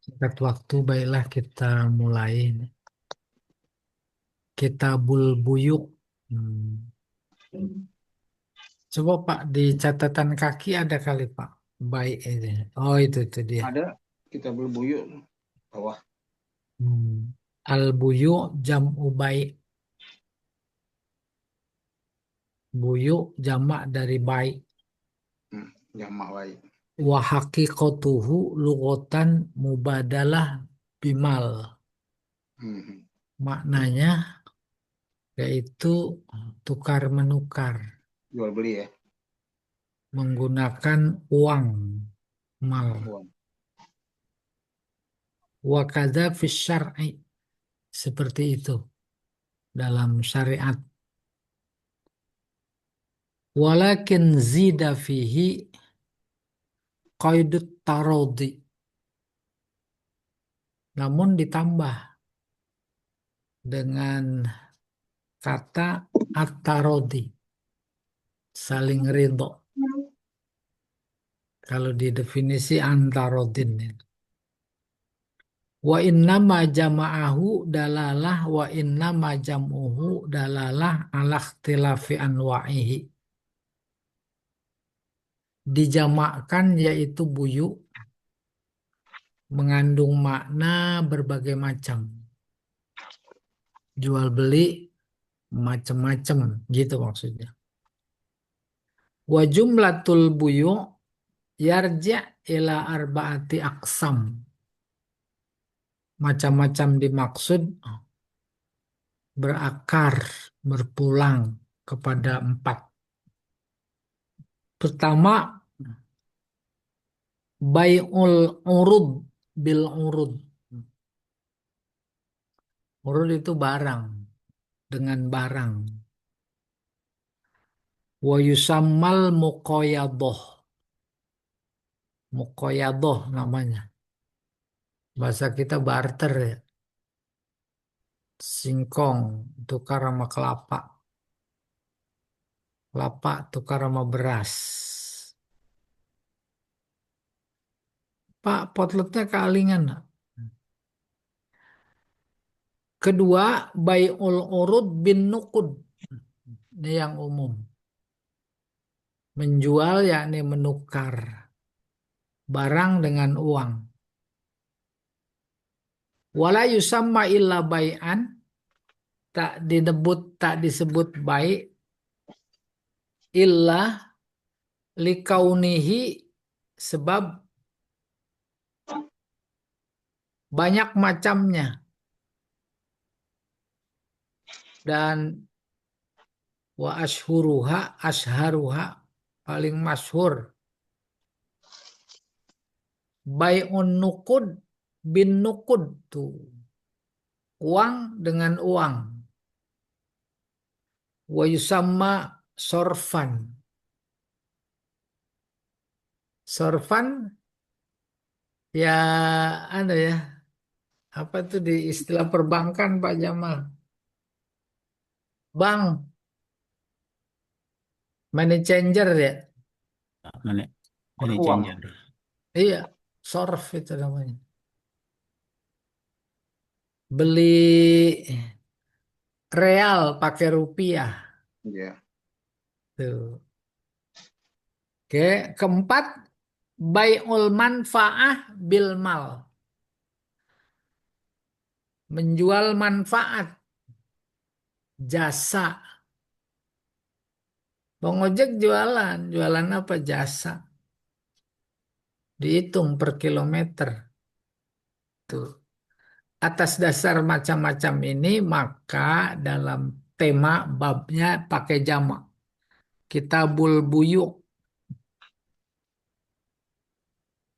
Singkat waktu, baiklah kita mulai. Kitabul Buyuk. Hmm. Coba Pak, di catatan kaki ada kali Pak. Baik ini. Oh itu dia. Ada kita berbuyuk bawah. Hmm. Al-Buyuk jam'u baik. Buyuk jamak dari baik. Jamak baik. Wa haqiqatuhu lughatan mubadalah bimal. Hmm. Maknanya yaitu tukar menukar Jual beli ya. menggunakan uang mal. Uang. Wa kadza fi syar'i, seperti itu dalam syariat. Walakin zida fihi qaidut tarodi. Namun ditambah dengan kata at-tarodi, saling ridho. Kalau di definisi antarodin. Wa innama jama'ahu dalalah wa innama jam'uhu dalalah ala ikhtilafi anwa'ihi. Dijamakkan yaitu buyuk mengandung makna berbagai macam. Jual beli macam-macam gitu maksudnya. Wa jumlatul buyu' yarja' ila arba'ati aqsam. Macam-macam dimaksud berakar, berpulang kepada empat. Pertama, bai'ul urud bil urud. Urud itu barang dengan barang. Wa yusammal muqayadah. Muqayadah namanya. Bahasa kita barter ya. Singkong tukar sama kelapa. Kelapa tukar sama beras. Pak, potletnya kealingan. Nak? Kedua, bai'ul urud bin nuqud. Ini yang umum. Menjual yakni menukar barang dengan uang. Wala yusamma illa bai'an, tak disebut baik illa likaunihi, sebab banyak macamnya dan wa asharuha paling masyhur bai'un nuqud bin nuqud tuh, uang dengan uang. Wa yusamma sorfan. Sorfan ya ada ya, apa tuh di istilah perbankan Pak Jamal? Bank, money changer ya. Money, Bukan money uang. changer. Iya, sorf itu namanya. Beli real pakai rupiah. Ya. Tuh. Oke, keempat, bai'ul manfaah bil mal. Menjual manfaat, jasa. Bang ojek jualan, jualan apa jasa? Dihitung per kilometer. Tuh. Atas dasar macam-macam ini, maka dalam tema babnya pakai jamak. Kitabul buyuk.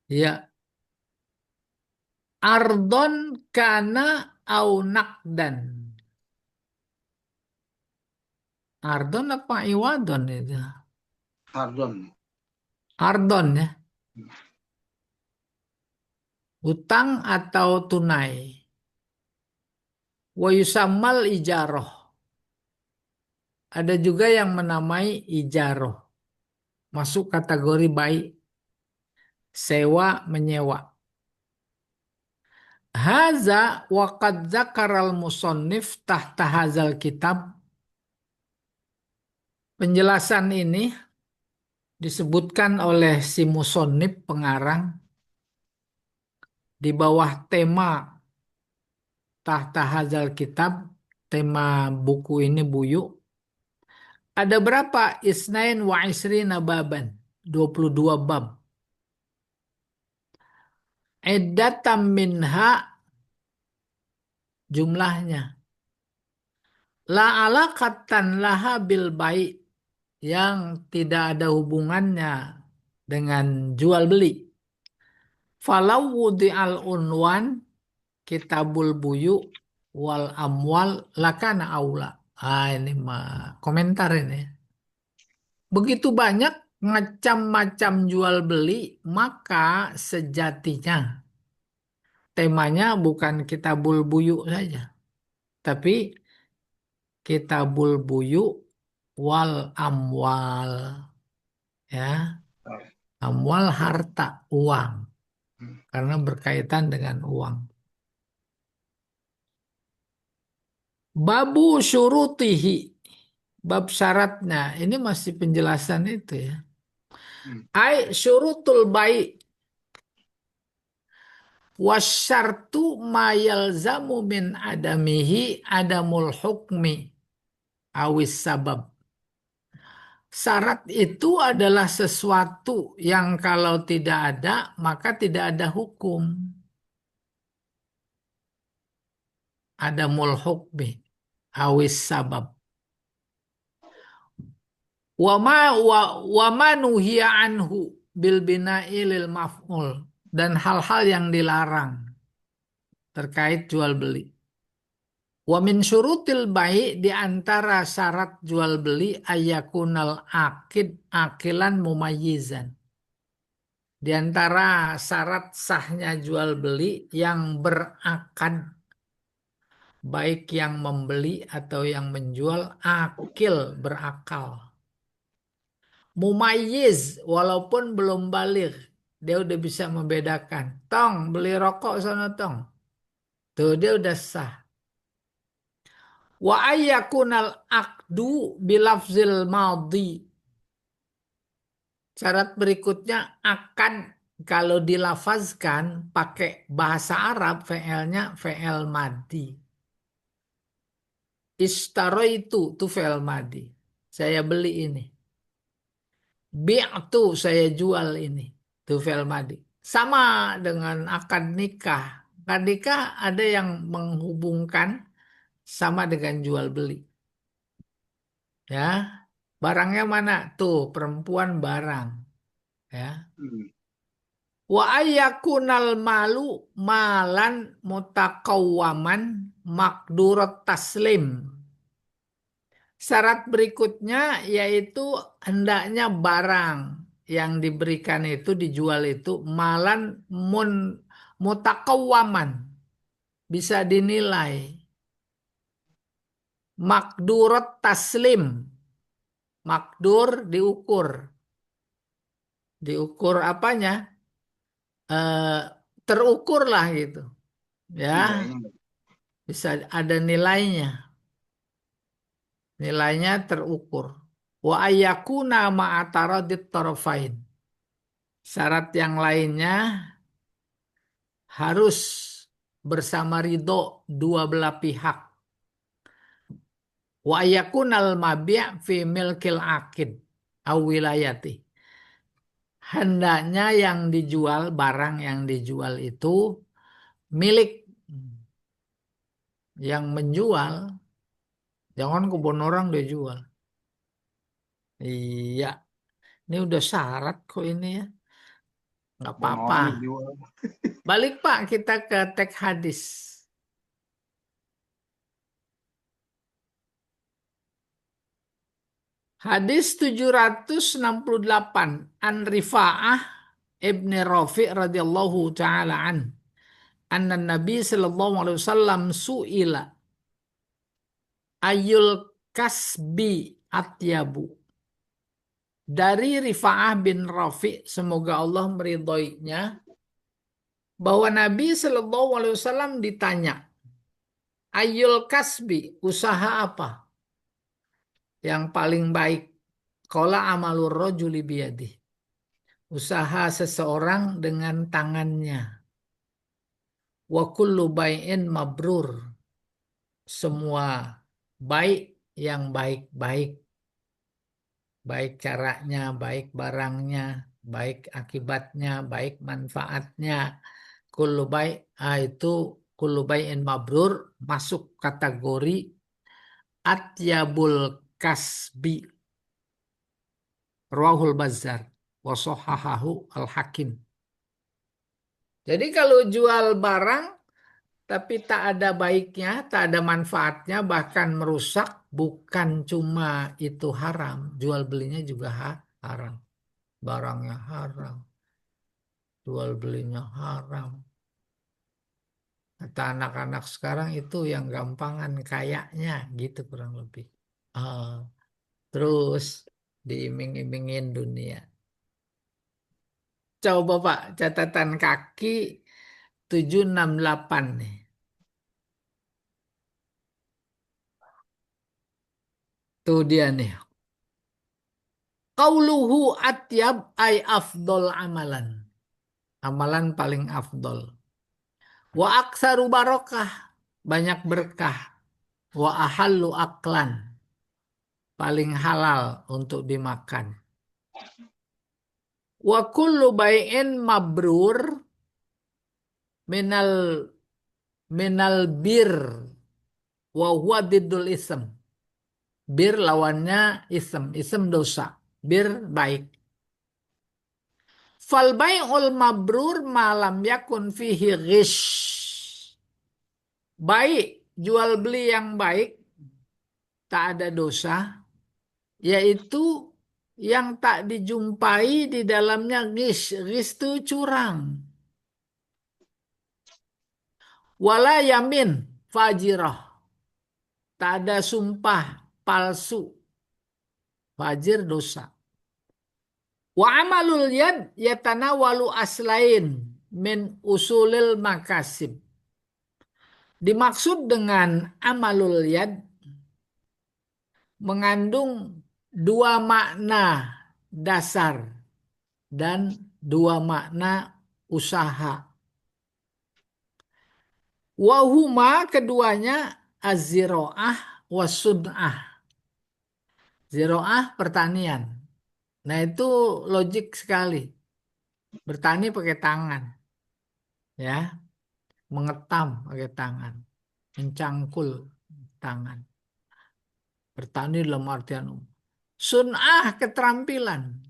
Ya, ardon kana au nakdan. Ardon apa iwadon itu? Pardon. Ardon ya. Utang atau tunai. Wa yusammal ijaroh. Ada juga yang menamai ijaroh. Masuk kategori baik. Sewa menyewa. Haza wa qad dzakaral musannif tahta hazal kitab. Penjelasan ini disebutkan oleh si musannif pengarang di bawah tema tahta hazal kitab, tema buku ini Buyu. Ada berapa? Isnain wa isrina baban. 22 bab. Iddatam minha jumlahnya. La alaqatan laha bil baik, yang tidak ada hubungannya dengan jual beli. Falau wudi'al unwan kitabul buyu wal amwal lakana aula. Ini mah komentar ini. Begitu banyak macam-macam jual beli, maka sejatinya temanya bukan kitabul buyu saja, tapi kitabul buyu wal amwal, ya. Amwal harta, uang, karena berkaitan dengan uang. Babu syurutihi, bab syaratnya. Ini masih penjelasan itu ya. Ai syurutul baik wasyartu ma yalzamu min adamihi adamul hukmi awis sabab. Syarat itu adalah sesuatu yang kalau tidak ada maka tidak ada hukum. Adamul hukmi awis sabab. Wa ma nuhiya anhu bil bina'i lil maf'ul, dan hal-hal yang dilarang terkait jual beli. Wa min syurutil bai', di antara syarat jual beli ayakunal akid akilan mumayyizan. Di antara syarat sahnya jual beli yang berakad, baik yang membeli atau yang menjual, akil berakal. Mumayyiz walaupun belum balik, dia udah bisa membedakan. Tong, beli rokok sana tong. Tuh dia udah sah. Wa ayyakunal aqdu bilafzil madhi. Syarat berikutnya akan kalau dilafazkan pakai bahasa Arab, fi'ilnya fi'il madhi. Ishtaraitu fi'il madhi. Saya beli ini. Bi'tu, saya jual ini. Itu fi'il madhi. Sama dengan akad nikah. Akad nikah ada yang menghubungkan sama dengan jual beli. Ya, barangnya mana? Tuh, perempuan barang. Ya. Wa ayyakunal malu malan mutakawwaman makdurat taslim. Syarat berikutnya yaitu hendaknya barang yang diberikan itu, dijual itu malan mutakawwaman, bisa dinilai. Makdurat taslim, makdur diukur. Diukur apanya? Terukur lah gitu. Ya, bisa ada nilainya. Nilainya terukur. Wa ayyakuna ma'ataradit tarafain. Syarat yang lainnya harus bersama ridho dua belah pihak. Wa ayyakunal mabi' fi milkil akid aw wilayati. Hendaknya yang dijual, barang yang dijual itu milik yang menjual. Jangan kebun orang dia jual. Iya, ini udah syarat kok ini ya. Nggak apa-apa. Balik Pak, kita ke teks hadis. Hadis 768 an Rifa'ah ibni Rafi' radhiyallahu taala an. Anna Nabi sallallahu alaihi wasallam su'ila ayul kasbi atyabu. Dari Rifa'ah bin Rafi', semoga Allah meridhoinya, bahwa Nabi Shallallahu Alaihi Wasallam ditanya, Ayul kasbi, usaha apa yang paling baik? Qala amalur rajuli biyadih. Usaha seseorang dengan tangannya. Wa kullu bai'in mabrur. Semua baik yang baik-baik. Baik caranya, baik barangnya, baik akibatnya, baik manfaatnya. Kullu baik, itu kullu bai'in mabrur masuk kategori atyabul kasbi. Rawahul Bazzar wa shahahahu al-Hakim. Jadi kalau jual barang tapi tak ada baiknya, tak ada manfaatnya, bahkan merusak, bukan cuma itu haram, jual belinya juga haram. Barangnya haram, jual belinya haram. Kata anak-anak sekarang itu yang gampangan kayaknya gitu kurang lebih. Ah, terus diiming-imingin dunia. Coba Pak, catatan kaki 768 nih. Tuh dia nih. Qauluhu atyab ay afdol amalan. Amalan paling afdol. Wa aksaru barokah. Banyak berkah. Wa ahallu aklan. Paling halal untuk dimakan. Wa kullu bai'in mabrur minal bir. Wa huwa diddul ism. Bir lawannya ism. Ism dosa. Bir baik. Fal bai'ul mabrur malam yakun fihi ghish. Baik, jual beli yang baik, tak ada dosa, yaitu yang tak dijumpai di dalamnya ghish. Ghish itu curang. Wala yamin fajirah. Tak ada sumpah palsu. Fajir dosa. Wa amalul yad yatanawalu aslain min usulil makasib. Dimaksud dengan amalul yad mengandung dua makna dasar dan dua makna usaha. Wahuma keduanya az-ziro'ah was-sun'ah. Ziro'ah pertanian. Nah itu logik sekali. Bertani pakai tangan. Ya, mengetam pakai tangan. Mencangkul tangan. Bertani dalam artian umum. Sun'ah keterampilan.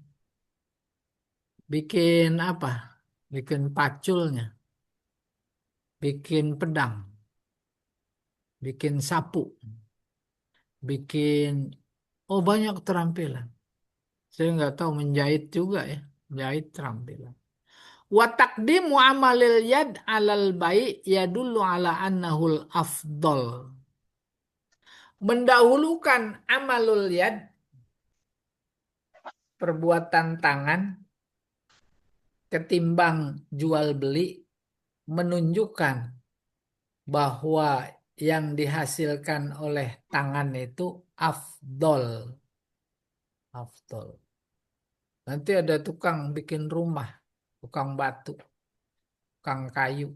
Bikin apa? Bikin paculnya. Bikin pedang. Bikin sapu. Bikin, oh banyak keterampilan. Saya nggak tahu menjahit juga ya. Menjahit keterampilan. Wa taqdimu amalil yad alal bai' yadullu ala annahul afdol. Mendahulukan amalul yad, perbuatan tangan, ketimbang jual beli, menunjukkan bahwa yang dihasilkan oleh tangan itu afdol. Afdol. Nanti ada tukang bikin rumah, tukang batu, tukang kayu,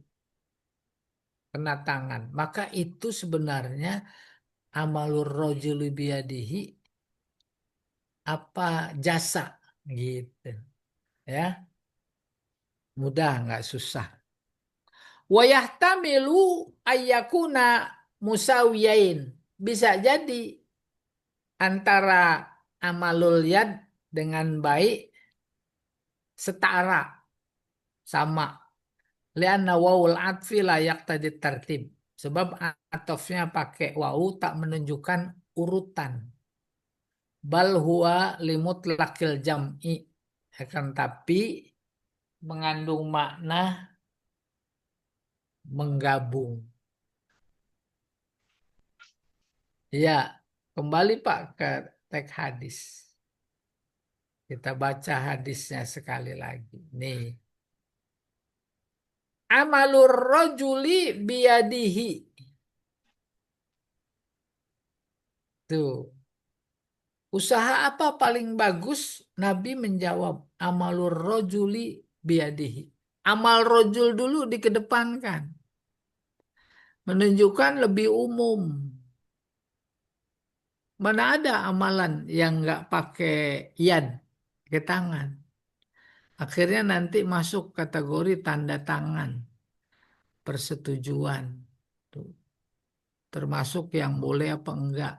kena tangan. Maka itu sebenarnya amalur rojuli biyadihi, apa jasa gitu. Ya, mudah nggak susah. Wa yahtamilu ayyakuna musawiyain. Bisa jadi antara amalul yad dengan baik setara, sama. Lianna wawul atfi layak tadi tertib. Sebab atofnya pakai wawu tak menunjukkan urutan. Bal huwa limutlaqil jam'i. Akan tapi mengandung makna menggabung. Ya, kembali Pak ke teks hadis. Kita baca hadisnya sekali lagi. Nih. Amalur rajuli biyadihi. Tuh. Usaha apa paling bagus? Nabi menjawab, amalur rojuli biadihi. Amal rojul dulu dikedepankan. Menunjukkan lebih umum. Mana ada amalan yang nggak pakai yad, ke tangan. Akhirnya nanti masuk kategori tanda tangan, persetujuan. Tuh. Termasuk yang boleh apa enggak.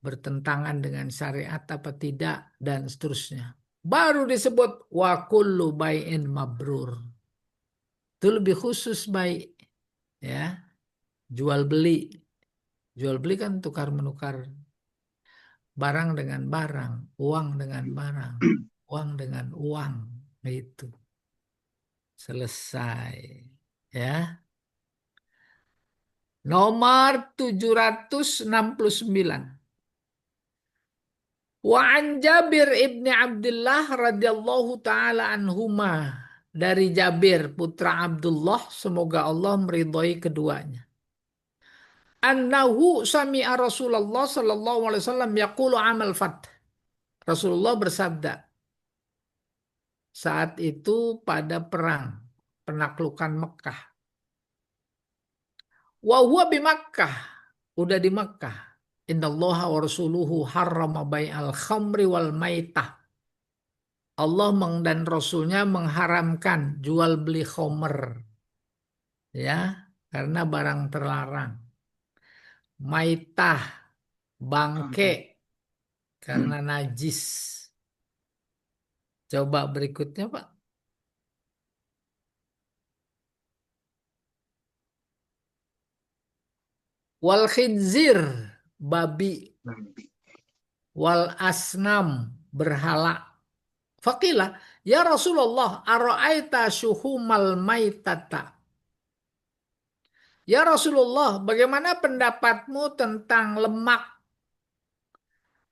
Bertentangan dengan syariat apa tidak dan seterusnya. Baru disebut wa kullu bai'in mabrur. Itu lebih khusus baik ya. Jual beli. Jual beli kan tukar menukar barang dengan barang, uang dengan barang, uang dengan uang. Itu selesai ya. Nomor 769. Wa an Jabir ibni Abdullah radhiyallahu taala anhuma, dari Jabir putra Abdullah semoga Allah meridhai keduanya. Annahu sami'a Rasulullah sallallahu alaihi wasallam yaqulu amal fath. Rasulullah bersabda saat itu pada perang penaklukan Mekah. Wa huwa bi Makkah, udah di Mekah. Innallaha wa rasuluhu harrama bai'al khamri wal maitah. Allah dan Rasulnya mengharamkan jual beli khomer ya karena barang terlarang. Maitah bangke karena najis. Coba berikutnya Pak. Wal khinzir babi, wal asnam berhala. Fakilah ya Rasulullah ara'aita syuhumal maitata. Ya Rasulullah, bagaimana pendapatmu tentang lemak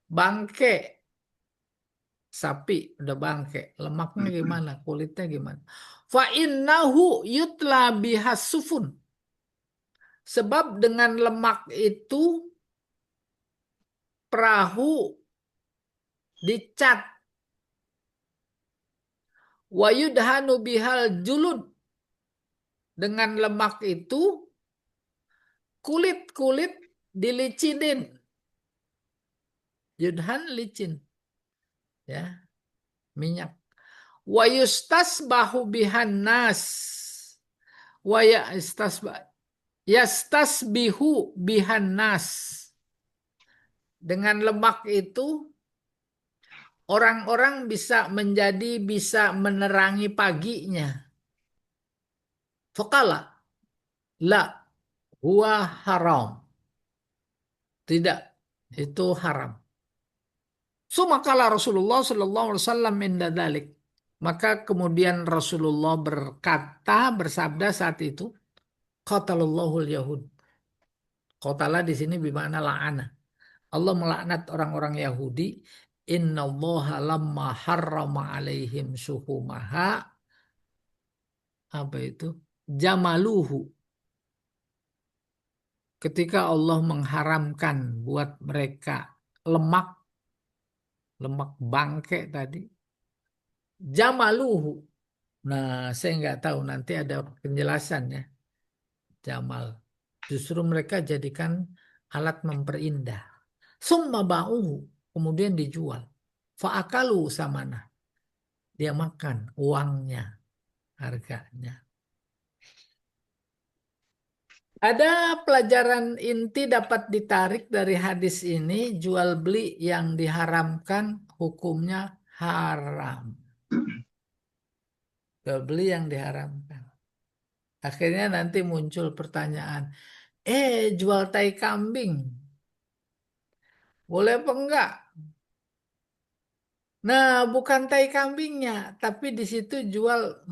bangke sapi udah bangke, lemaknya gimana, kulitnya gimana? Fa innahu yutla bihas sufun. Sebab dengan lemak itu perahu dicat. Wa yudhanu bihal julud. Dengan lemak itu kulit-kulit dilicinin. Yudhan licin. Ya, minyak. Wa yustasbahu bihan nas. Wa yastasbihu bihan nas. Dengan lemak itu orang-orang bisa menerangi paginya. Faqala la huwa haram. Tidak, itu haram. Sumakala Rasulullah sallallahu alaihi wasallam inda dzalik. Maka kemudian Rasulullah bersabda saat itu, qatalallahu yahud. Qatala di sini bermakna la'ana. Allah melaknat orang-orang Yahudi. Innallaha lamma harrama alaihim syuhumaha. Apa itu? Jamaluhu. Ketika Allah mengharamkan buat mereka lemak bangke tadi. Jamaluhu. Nah, saya nggak tahu nanti ada penjelasannya. Jamal. Justru mereka jadikan alat memperindah. Summa ba'uhu. Kemudian dijual. Fa'akalu samana. Dia makan uangnya, harganya. Ada pelajaran inti dapat ditarik dari hadis ini. Jual beli yang diharamkan hukumnya haram. Jual beli yang diharamkan. Akhirnya nanti muncul pertanyaan. Jual tai kambing. Boleh apa enggak? Nah, bukan tai kambingnya, tapi di situ jual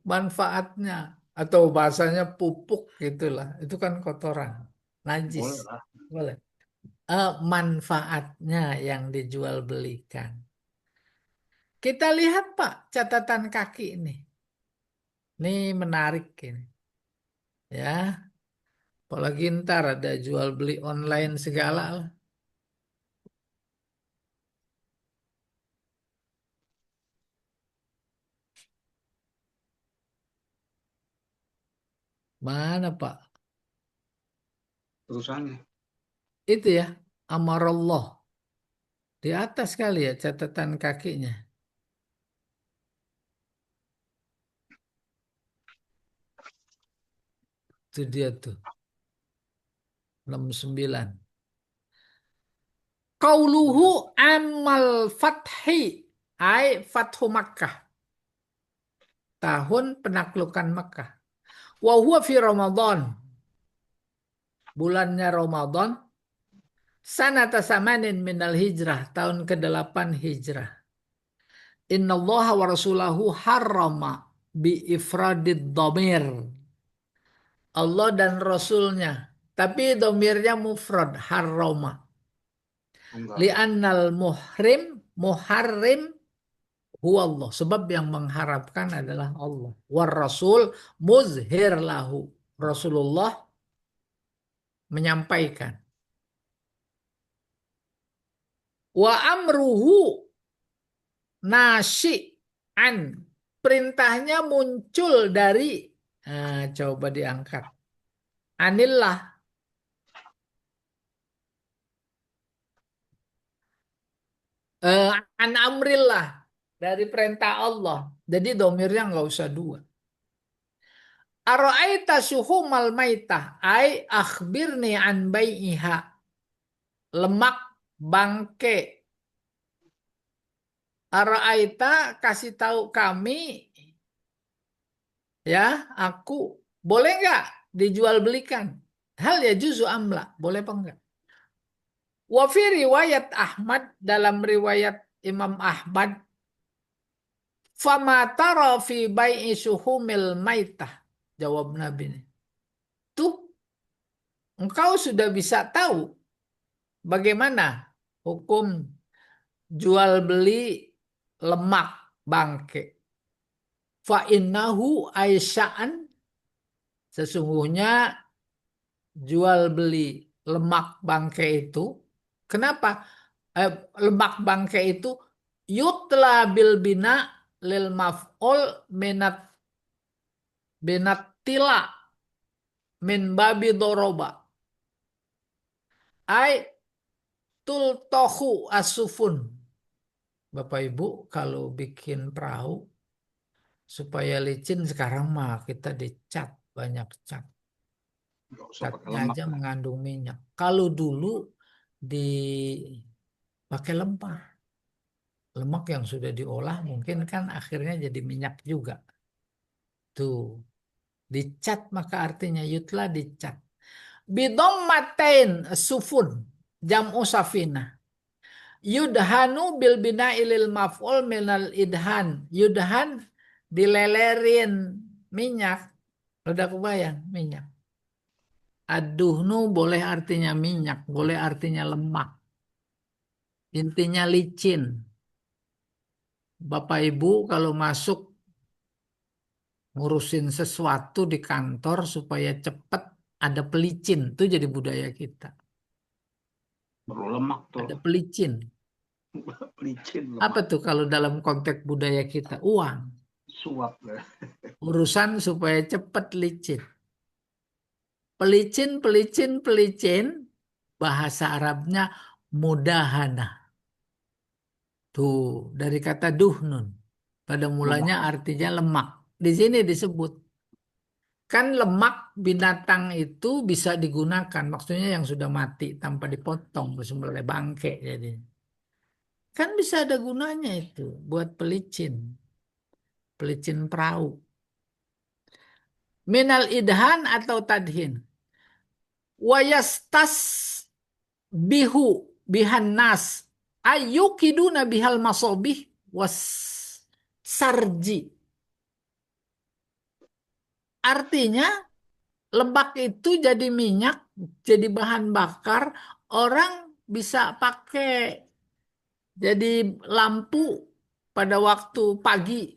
manfaatnya atau bahasanya pupuk gitulah. Itu kan kotoran, najis. Boleh lah. Boleh. Manfaatnya yang dijual belikan. Kita lihat Pak catatan kaki ini. Ini menarik ini. Ya, apalagi ntar ada jual beli online segala lah. Mana Pak? Terusannya. Itu ya, amarallah. Di atas kali ya catatan kakinya. Itu dia tuh, 69. Qauluhu amal fathi ay fathu Makkah. Tahun penaklukan Makkah. Wa huwa fi Ramadan. Bulannya Ramadan. Sanata samanin minal hijrah. Tahun ke-8 hijrah. Inna Allah wa rasulahu harrama bi ifradid dhamir. Allah dan Rasulnya. Tapi domirnya mufrad. Harrama. Tunggal. Li'annal muharrim huwa Allah. Sebab yang mengharapkan adalah Allah. War Rasul muzhir lahu. Rasulullah menyampaikan. Wa amruhu nasyi'an. Perintahnya muncul dari, coba diangkat. Anillah. An amrillah. Dari perintah Allah. Jadi domirnya nggak usah dua. Ara'aita syuhumal maitah. Ay akhbirni an bai'iha. Lemak bangke. Ara'aita kasih tahu kami, ya, aku boleh nggak dijual belikan? Hal ya juzu amla, boleh apa enggak? Wa fi riwayat Ahmad, dalam riwayat Imam Ahmad, fama tara fi bai'i suhumil maitah. Jawab Nabi ini. Tuh, engkau sudah bisa tahu bagaimana hukum jual beli lemak bangke. Fa innahu aisya'an, sesungguhnya jual beli lemak bangke itu, kenapa lemak bangke itu yutla bil bina lil maf'ul minat tila min babi doroba ai tul tohu asufun. Bapak Ibu kalau bikin perahu supaya licin sekarang mah kita dicat, banyak cat. Nggak usah pakai Catnya lemak aja lah. mengandung minyak. Kalau dulu dipakai lempar. Lemak yang sudah diolah mungkin kan akhirnya jadi minyak juga. Tuh, dicat maka artinya yutla dicat. Bidommatain sufun jam'u safina. Yudhanu bil bina ilil maf'ul minal idhan. Yudhan dilelerin minyak. Udah kebayang minyak. Aduhnu boleh artinya minyak, boleh artinya lemak. Intinya licin. Bapak Ibu kalau masuk ngurusin sesuatu di kantor supaya cepat, ada pelicin. Itu jadi budaya kita. Perlu lemak tuh. Ada pelicin. Licin Apa lemak. tuh kalau dalam konteks budaya kita? Uang. Suap lah. Urusan supaya cepat licin. Pelicin, pelicin, pelicin. Bahasa Arabnya mudahana. Tuh, dari kata duhnun. Pada mulanya Lemak. artinya lemak. Di sini disebut. Kan lemak binatang itu bisa digunakan. Maksudnya yang sudah mati tanpa dipotong. Sembelih bangke jadi. Kan bisa ada gunanya itu. Buat pelicin. Pelicin perahu. Minal idhan atau tadhin. Wayastas bihu bihan nas. Ayukiduna bihal masobih was sarji. Artinya lemak itu jadi minyak, jadi bahan bakar, orang bisa pakai jadi lampu pada waktu pagi,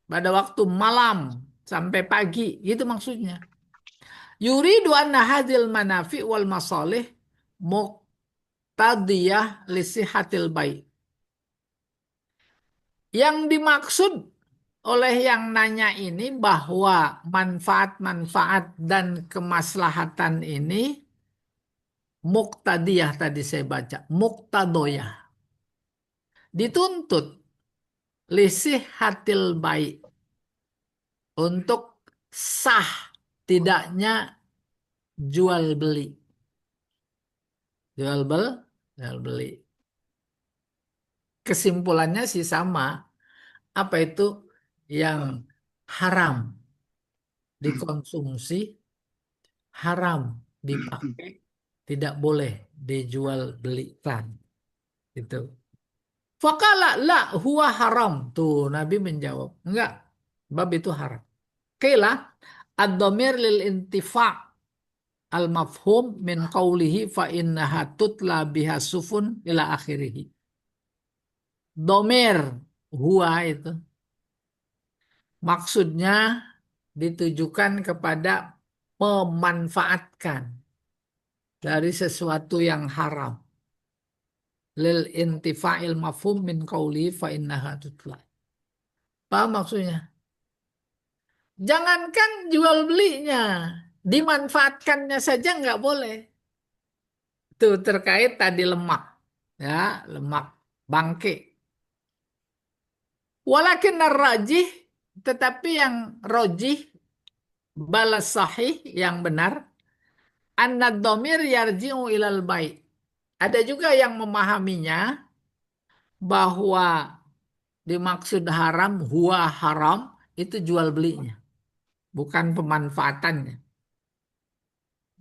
pada waktu malam. sampai pagi, gitu maksudnya. Yuridu anna hadhil manafi wal masalih muqtadiyah lisihatil baik. Yang dimaksud oleh yang nanya ini bahwa manfaat-manfaat dan kemaslahatan ini muqtadiyah tadi saya baca, muqtadoyah. Dituntut lisihatil baik untuk sah tidaknya jual beli. Jual bel, jual beli. Kesimpulannya sih sama. Apa itu yang haram dikonsumsi, haram dipakai, tidak boleh dijual belikan. Itu. Fakala la huwa haram. Tuh Nabi menjawab, enggak, bab itu haram. Kila ad-dhamir lil intifa' al-mafhum min qawlihi fa innaha tutla biha sufun ila akhirih. Domer huwa itu maksudnya ditujukan kepada memanfaatkan dari sesuatu yang haram. Lil intifa'il mafhum min qawli fa innaha tutla. Paham maksudnya? Jangankan jual belinya, dimanfaatkannya saja nggak boleh. Itu terkait tadi lemak, ya lemak bangke. Walakin rajih, tetapi yang rojih balas sahih yang benar, annad domir yarji'u ilal baik. Ada juga yang memahaminya bahwa dimaksud haram, huwa haram, itu jual belinya, bukan pemanfaatannya.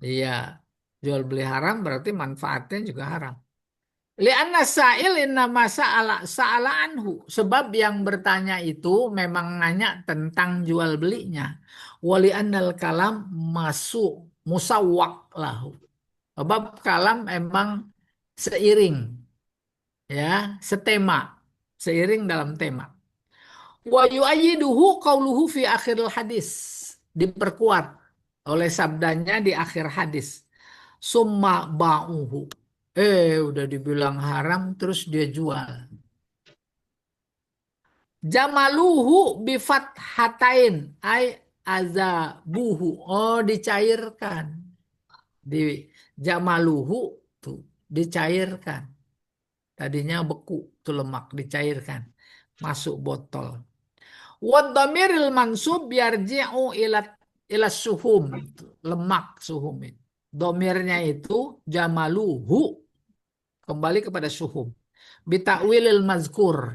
Iya, jual beli haram berarti manfaatnya juga haram. Lianna sa'il innama sa'ala anhu. Sebab yang bertanya itu memang nanya tentang jual belinya. Wali annal kalam masuk musawwak lahu. Sebab kalam emang seiring, ya, setema, seiring dalam tema. Wa yu'ayyiduhu qauluhu fi akhiril hadis. Diperkuat oleh sabdanya di akhir hadis. Summa ba'uhu. Udah dibilang haram terus dia jual. Jamaluhu bifat hatain ay azabuhu. Oh, dicairkan. Di jamaluhu tuh dicairkan. Tadinya beku tuh lemak dicairkan. Masuk botol. Wadamiril mansub yarji'u ila suhum. Lemak suhum. Domirnya itu jamaluhu kembali kepada suhum. Bitakwilil mazkur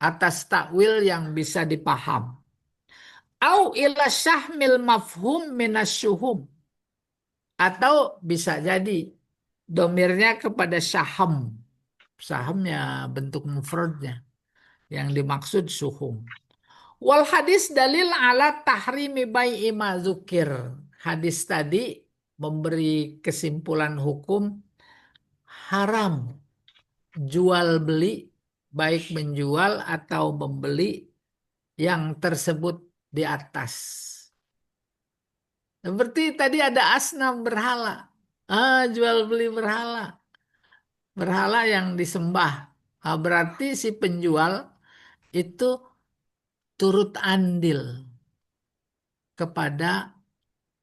atas takwil yang bisa dipaham. Au ila syahmil mafhum minasyuhum. Atau bisa jadi domirnya kepada syaham. Sahamnya bentuk mufradnya. Yang dimaksud suhum. Wal hadis dalil ala tahrimi bai'i ma dzukir. Hadis tadi memberi kesimpulan hukum haram jual beli, baik menjual atau membeli yang tersebut di atas. Seperti tadi ada asnam berhala. Jual beli berhala. Berhala yang disembah. Berarti si penjual itu turut andil kepada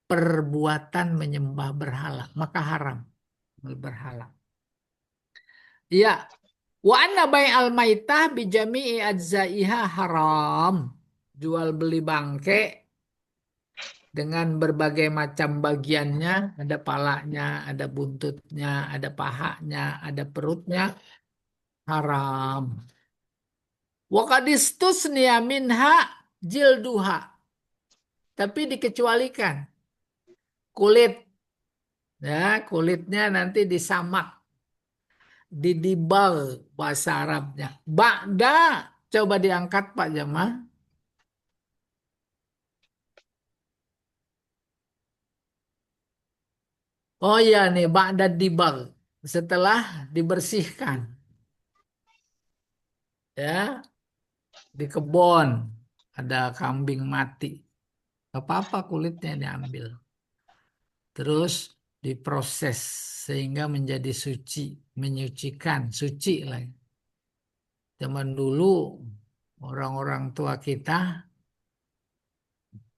perbuatan menyembah berhala. Maka haram berhala. Ya, wa anna bai'al maitah bi jami'i ajzaiha haram. Jual beli bangke dengan berbagai macam bagiannya, ada palanya, ada buntutnya, ada pahanya, ada perutnya, haram. Wa qad istusniya minha jilduha. Tapi dikecualikan kulit, ya, kulitnya nanti disamak, didibal bahasa Arabnya. Ba'da, coba diangkat Pak Jamal. Oh iya nih, ba'da dibal. Setelah dibersihkan, ya, di kebun. ada kambing mati. Gak apa-apa kulitnya diambil. Terus diproses sehingga menjadi suci, menyucikan, suci lah. Zaman dulu orang-orang tua kita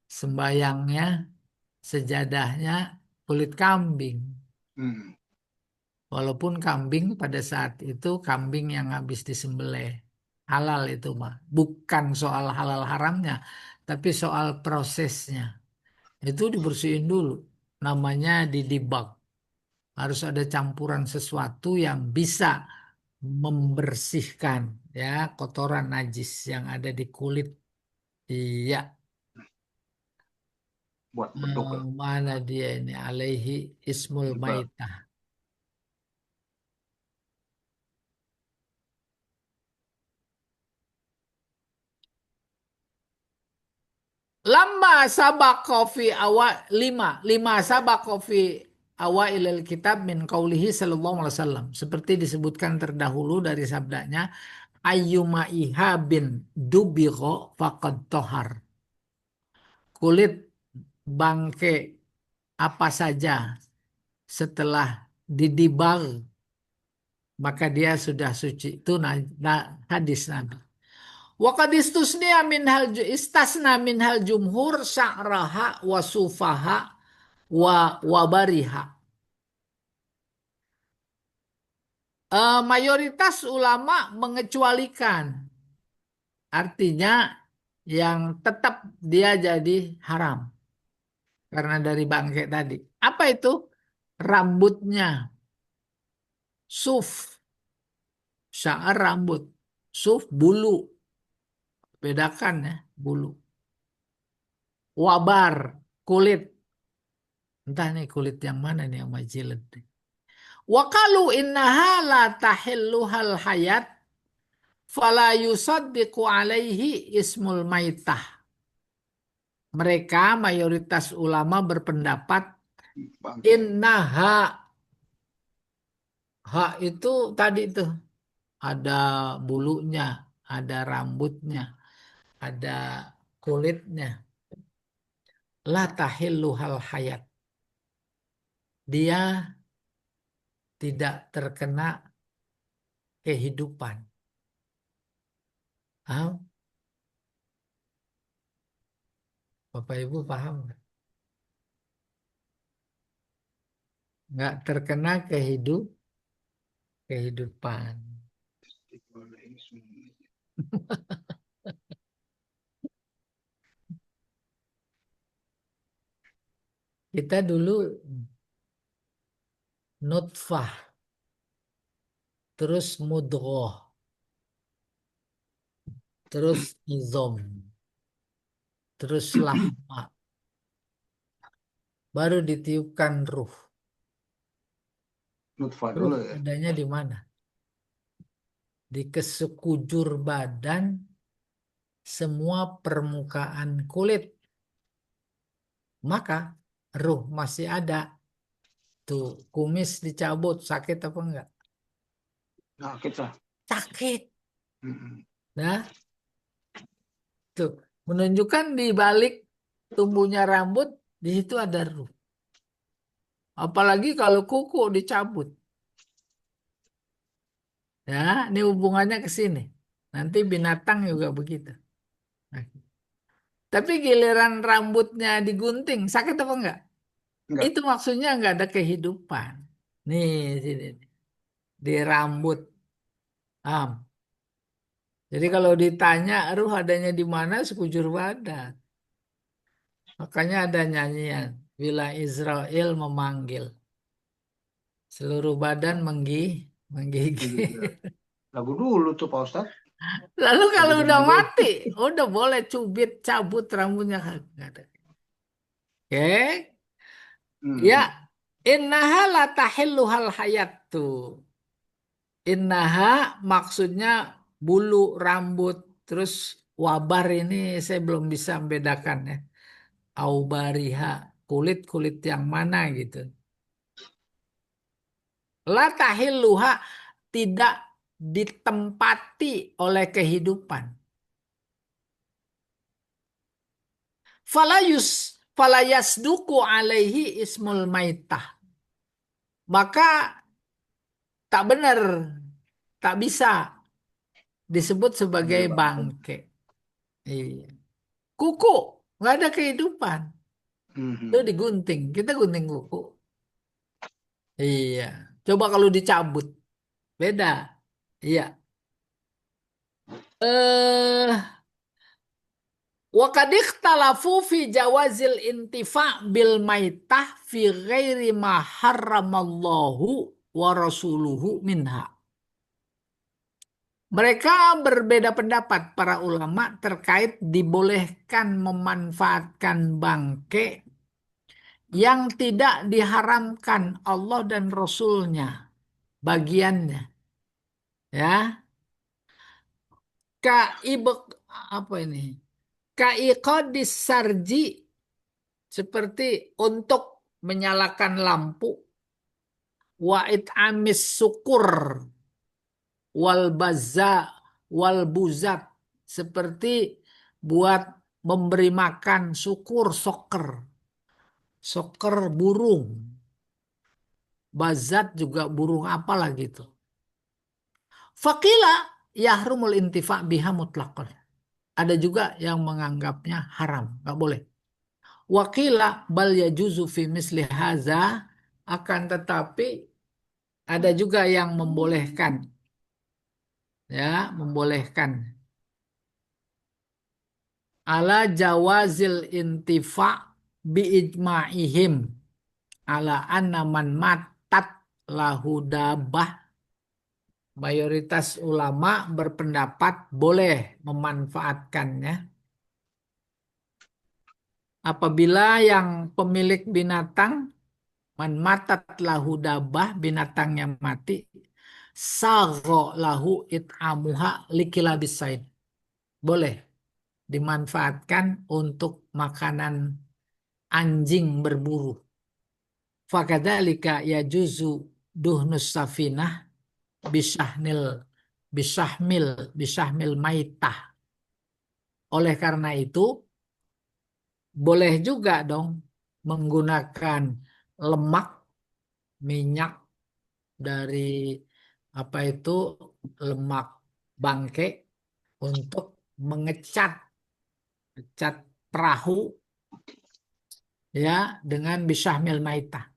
sembayangnya, sejadahnya kulit kambing. Hmm. Walaupun kambing pada saat itu kambing yang habis disembelih. Halal itu mah. Bukan soal halal haramnya, tapi soal prosesnya. Itu dibersihin dulu. Namanya didibak. Harus ada campuran sesuatu yang bisa membersihkan ya kotoran najis yang ada di kulit. Iya. Buat beduk ya. Mana dia ini? Alaihi ismul Tiba. maitah. Lama sabak kofi awal lima sabak kofi awal ilal kitab min kaulihi sallallahu alaihi wasallam, seperti disebutkan terdahulu dari sabdanya, ayyuma ihabin dubigho faqad tohar, kulit bangke apa saja setelah didibal maka dia sudah suci. Itu hadis Nabi. Wa qad istusniya istasna min hal jumhur sya'raha wa sufaha wa bariha. Mayoritas ulama mengecualikan, artinya yang tetap dia jadi haram karena dari bangkai tadi. Apa itu? Rambutnya, suf, sya'r rambut, suf bulu, bedakan ya bulu. Wabar kulit, entah nih kulit yang mana nih yang majilid. Wa qalu innaha la tahilluhal hayat fala yusaddiqu alaihi ismul maitah. Mereka mayoritas ulama berpendapat Bangke. innaha, hak itu tadi tuh ada bulunya, ada rambutnya, ada kulitnya. La tahilluhal hayat. Dia tidak terkena kehidupan. Ah, Bapak Ibu paham nggak? Nggak terkena kehidupan. Kita dulu nutfah, terus mudghah, terus izom, terus lahma, baru ditiupkan ruh. Nutfah Ruh dulu ya. adanya di mana? Di kesekujur badan, semua permukaan kulit. Maka ruh masih ada. Tuh, kumis dicabut, sakit apa enggak? Nah, kita. Sakit. Hmm. Nah, tuh menunjukkan di balik tumbuhnya rambut, di situ ada ruh. Apalagi kalau kuku dicabut. Ya, ini hubungannya ke sini. Nanti binatang juga begitu. Nah, tapi giliran rambutnya digunting, sakit apa enggak? Enggak. Itu maksudnya enggak ada kehidupan. Nih, sini. Di rambut. Ah, jadi kalau ditanya ruh adanya di mana, sekujur badan. Makanya ada nyanyian. Bila Israel memanggil, seluruh badan menggigil. Iya. Lagu dulu tuh Pak Ustadz. Lalu Lagu kalau zaman udah dulu. mati, udah boleh cubit, cabut rambutnya. Nggak ada. Oke, ya. Hmm. Innaha la tahillu hal hayat tuh. Innaha maksudnya bulu, rambut, terus wabar ini saya belum bisa membedakan ya. Aubariha, kulit-kulit yang mana gitu. La tahilluha, tidak ditempati oleh kehidupan. falayasduku alaihi ismul maitah. Maka tak benar, tak bisa disebut sebagai bangke. Iya. Kuku, nggak ada kehidupan. Itu Mhm. digunting, kita gunting kuku. Iya. Coba kalau dicabut, beda. Iya. Wa qad ikhtalafu fi jawazil intifa' bil maitah fi ghairi ma harramallahu wa rasuluhu minha. Mereka berbeda pendapat para ulama terkait dibolehkan memanfaatkan bangke yang tidak diharamkan Allah dan Rasulnya bagiannya, ya. Kaibek apa ini? Kaikodis sarji, seperti untuk menyalakan lampu, wa'id amis syukur, wal baza, wal buzat, seperti buat memberi makan syukur, soker burung, bazat juga burung apa lagi itu. Fakila yahrumul intifa biha mutlaqan. Ada juga yang menganggapnya haram, nggak boleh. Wakila bal yajuzu fi misli haza, akan tetapi ada juga yang membolehkan, ya, membolehkan ala jawazil intifa bi ijma'ihim ala anna man matat lahu dabah. Mayoritas ulama berpendapat boleh memanfaatkannya apabila yang pemilik binatang, man matat lahu dabah, binatangnya mati, sago lahu it'amuha likilabisain. Boleh dimanfaatkan untuk makanan anjing berburu. Fakadzalika yajuzu duhnus safinah bisahnil bisahmil bisahmil maitah. Oleh karena itu, boleh juga dong menggunakan lemak, minyak dari apa itu, lemak bangke untuk mengecat perahu, ya, dengan bisahmil maitah.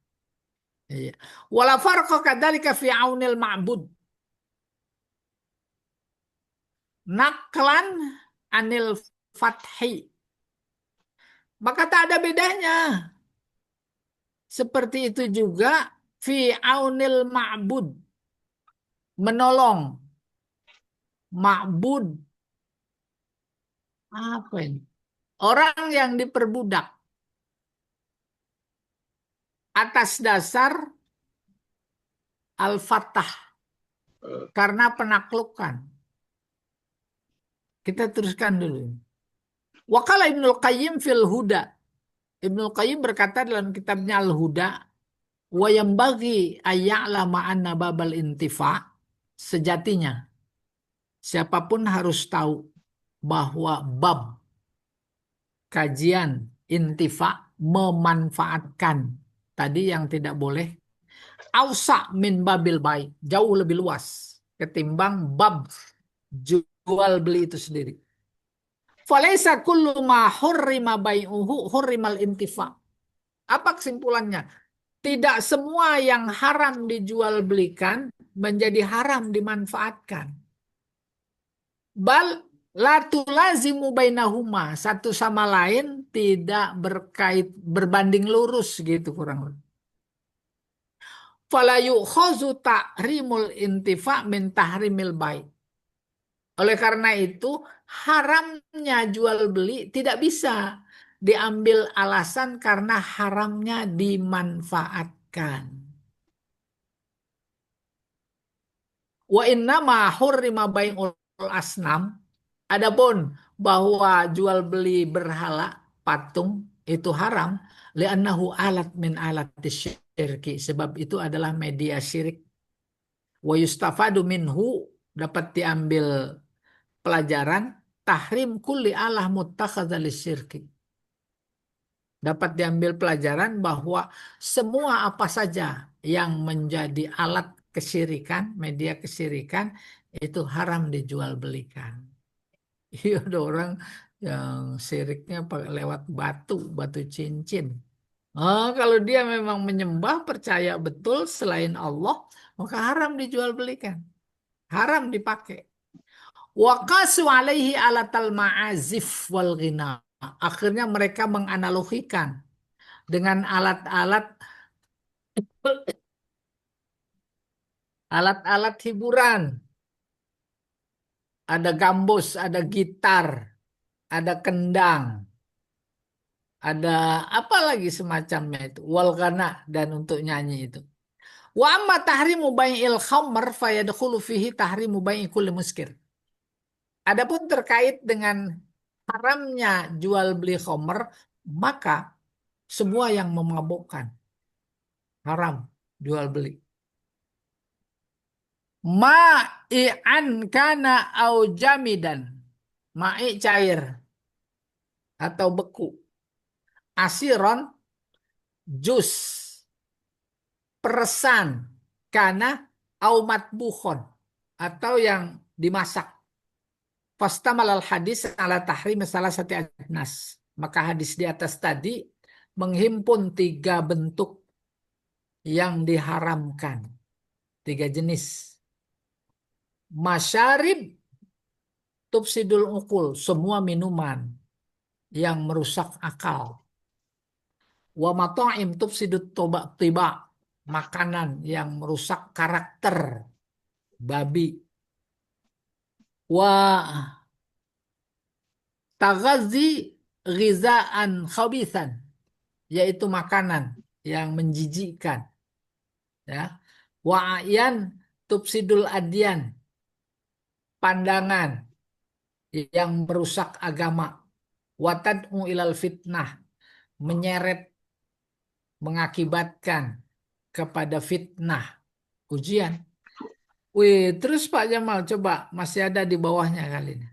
Iya. Wala farqa kadzalika fi aunil ma'bud. Naklan anil fathi. Maka tak ada bedanya. Seperti itu juga fi aunil ma'bud. Menolong. Ma'bud. Apa ini? Orang yang diperbudak atas dasar al-fatah. Karena penaklukan. Kita teruskan dulu. Waqala Ibnul Qayyim fil Huda. Ibnul Qayyim berkata dalam kitabnya Al-Huda, wa yambaghi ayya'lama anna babal intifa, sejatinya siapapun harus tahu bahwa bab kajian intifa, memanfaatkan, tadi yang tidak boleh, ausa min babil baik, jauh lebih luas ketimbang bab jual beli itu sendiri. Falaisa kullu ma hurrima bai'uhu hurrimal intifa. Apa kesimpulannya? Tidak semua yang haram dijual belikan menjadi haram dimanfaatkan. Bal la tulazimu bainahuma, satu sama lain tidak berkait, berbanding lurus gitu kurang lebih. Fala yu'khazu tahrimul intifa min tahrimil bai'. Oleh karena itu, haramnya jual beli tidak bisa diambil alasan karena haramnya dimanfaatkan. Wa inna ma hurrima bai'ul asnam. Adapun bahwa jual beli berhala, patung itu haram, li'annahu alat min alat syirki, sebab itu adalah media syirik. Wa yustafadu minhu, dapat diambil pelajaran tahrim kulli alah muttakhadha lisyirki. Dapat diambil pelajaran bahwa semua apa saja yang menjadi alat kesyirikan, media kesyirikan, itu haram dijual belikan. Iya, ada orang yang siriknya lewat batu, batu cincin. Oh, kalau dia memang menyembah, percaya betul selain Allah, maka haram dijual belikan. Haram dipakai. Waqasu alaihi alatal ma'azif wal ghina. Akhirnya mereka menganalogikan dengan alat-alat hiburan. Ada gambus, ada gitar, ada kendang, ada apa lagi semacamnya itu. Walgana dan untuk nyanyi itu. Wa amma tahrimu bai'il khamr fayadkhulu fihi tahrimu bai'i kulli muskir. Adapun terkait dengan haramnya jual beli khamr, maka semua yang memabukkan haram jual beli. Ma'i'an kana au jamidan. Ma'i cair atau beku. Asiron jus. Peresan kana au matbukhon atau yang dimasak. Fastamal al hadis ala tahrim salah satu adnas. Maka hadis di atas tadi menghimpun 3 bentuk yang diharamkan. 3 jenis. Masyarib tufsidul ukul. Semua minuman yang merusak akal. Wa mata'im tufsidut toba tiba. Makanan yang merusak karakter babi. Wa tagazi ghizaan khabithan, yaitu makanan yang menjijikkan, ya. Wa ayan tufsidul adyan, pandangan yang merusak agama. Wa tad'u ilal fitnah, menyeret, mengakibatkan kepada fitnah, ujian. Wih, terus Pak Jamal coba, masih ada di bawahnya kali ini.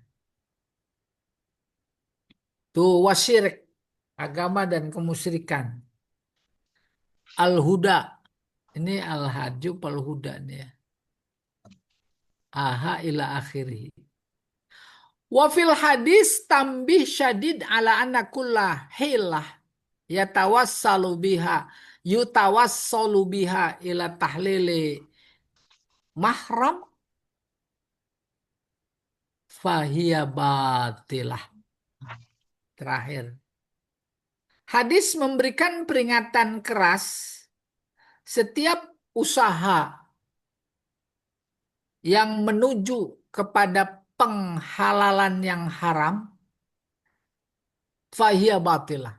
Tuh wasyirik, agama dan kemusyrikan. Al-Huda, ini Al-Hajjub Al-Huda nih ya. Aha ila akhirih. Wa fil hadis tambih syadid ala anna kulla hilah yatawassalu biha yutawassalu biha ila tahlili mahram fahiya batilah. Terakhir. Hadis memberikan peringatan keras setiap usaha yang menuju kepada penghalalan yang haram, fahiya batilah.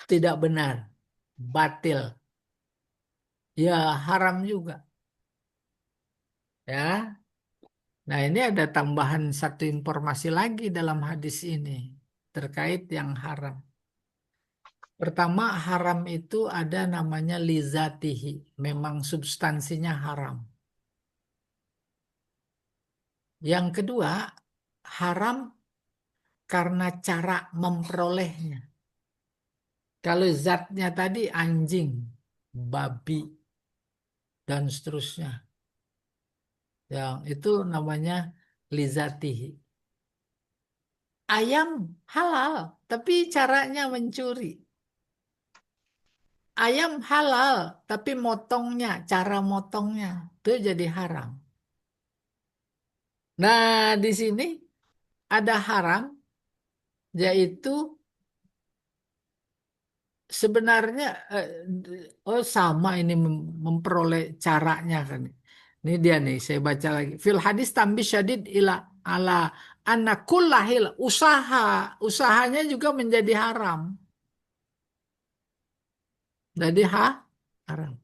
Tidak benar. Batil. Ya haram juga. Ya. Nah ini ada tambahan satu informasi lagi dalam hadis ini. Terkait yang haram. Pertama, haram itu ada namanya lizatihi. Memang substansinya haram. Yang kedua, haram karena cara memperolehnya. Kalau zatnya tadi anjing, babi, dan seterusnya. Yang itu namanya lizatihi. Ayam halal, tapi caranya mencuri. Ayam halal, tapi motongnya, cara motongnya, itu jadi haram. Nah, di sini ada haram, yaitu sebenarnya sama ini memperoleh caranya kan. Ini dia nih, saya baca lagi. Fil hadis tambih syadid ila ala anakullahil usahanya juga menjadi haram. Jadi haram.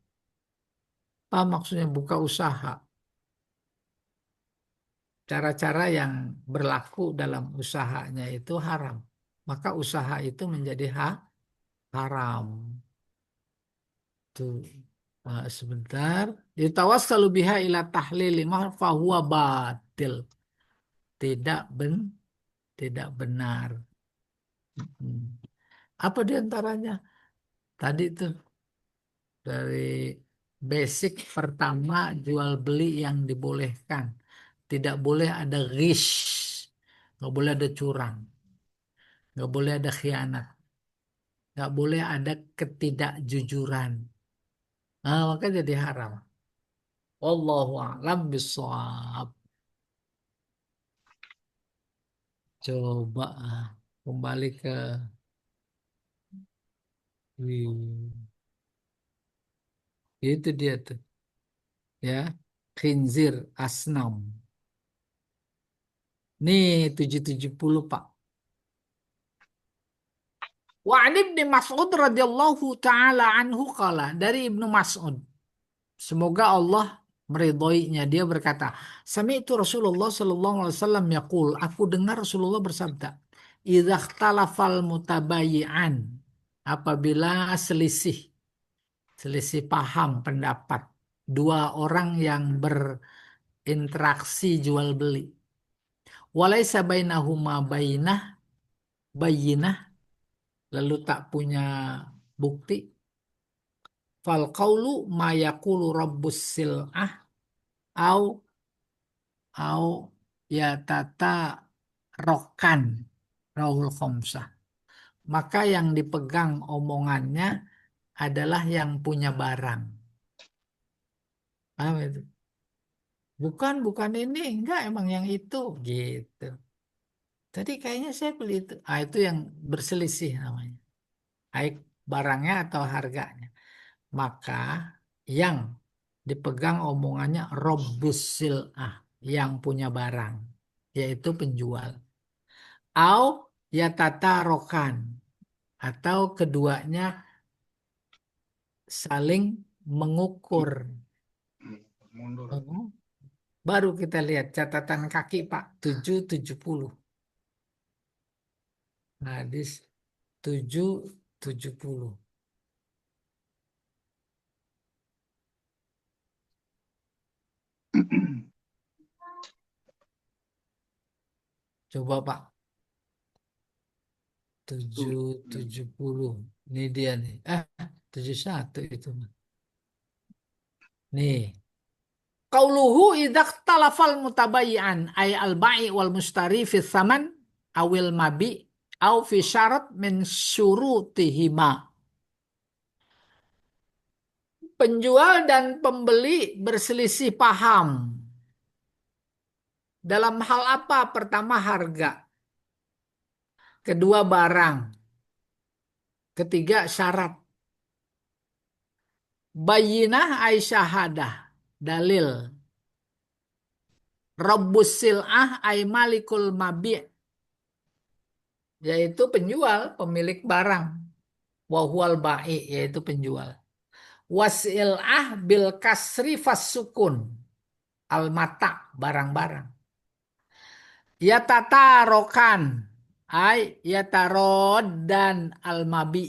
Apa maksudnya buka usaha? Cara-cara yang berlaku dalam usahanya itu haram. Maka usaha itu menjadi haram. Tuh. Sebentar. Yutawassalu biha ila tahlili ma fahuwa batil. Tidak benar. Hmm. Apa diantaranya? Tadi tuh dari basic pertama jual beli yang dibolehkan. Tidak boleh ada ghish, nggak boleh ada curang, nggak boleh ada khianat, nggak boleh ada ketidakjujuran. Nah, maka jadi haram. Wallahu a'lam bishawab. Coba kembali ke Wih, itu dia tuh ya, khinzir asnam. Nih 770 Pak. Wa an Ibnu Mas'ud radhiyallahu taala anhu qala, dari Ibnu Mas'ud, semoga Allah meridhoinya, dia berkata, sami'tu Rasulullah sallallahu alaihi wasallam yaqul, aku dengar Rasulullah bersabda, idza ikhtalafal mutabayyi'an, apabila selisih selisih paham pendapat dua orang yang berinteraksi jual beli, walaisa bainahuma bayyinah, lalu tak punya bukti, fal qaulu ma yaqulu rabbus sil'ah au au ya tata rokan rawul khomsah, maka yang dipegang omongannya adalah yang punya barang. Paham itu? Bukan ini, enggak, emang yang itu gitu. Tadi kayaknya saya beli itu. Ah, itu yang berselisih namanya. Baik barangnya atau harganya. Maka yang dipegang omongannya Rabbus sil'ah, yang punya barang, yaitu penjual. Au ya tata rokan, atau keduanya saling mengukur. Mundur. Oh, baru kita lihat catatan kaki Pak, 770. Hadis 770. Coba Pak, Tuh. 770. Ini dia nih. 71 itu. Nih. Qauluhu idza talafal mutabayyi'an ay al-bai' wal mustari fi tsaman awil mabi au fi syarat min syurutihima. Penjual dan pembeli berselisih paham. Dalam hal apa? Pertama harga, kedua barang, ketiga syarat. Bayyinah ay syahadah, dalil. Rabbus sil'ah ay malikul mabi', yaitu penjual, pemilik barang. Wa huwal bai', yaitu penjual. Wasil'ah bil kasri fasukun, al mata, barang-barang. Yatatarokan ay yatarod dan al mabi.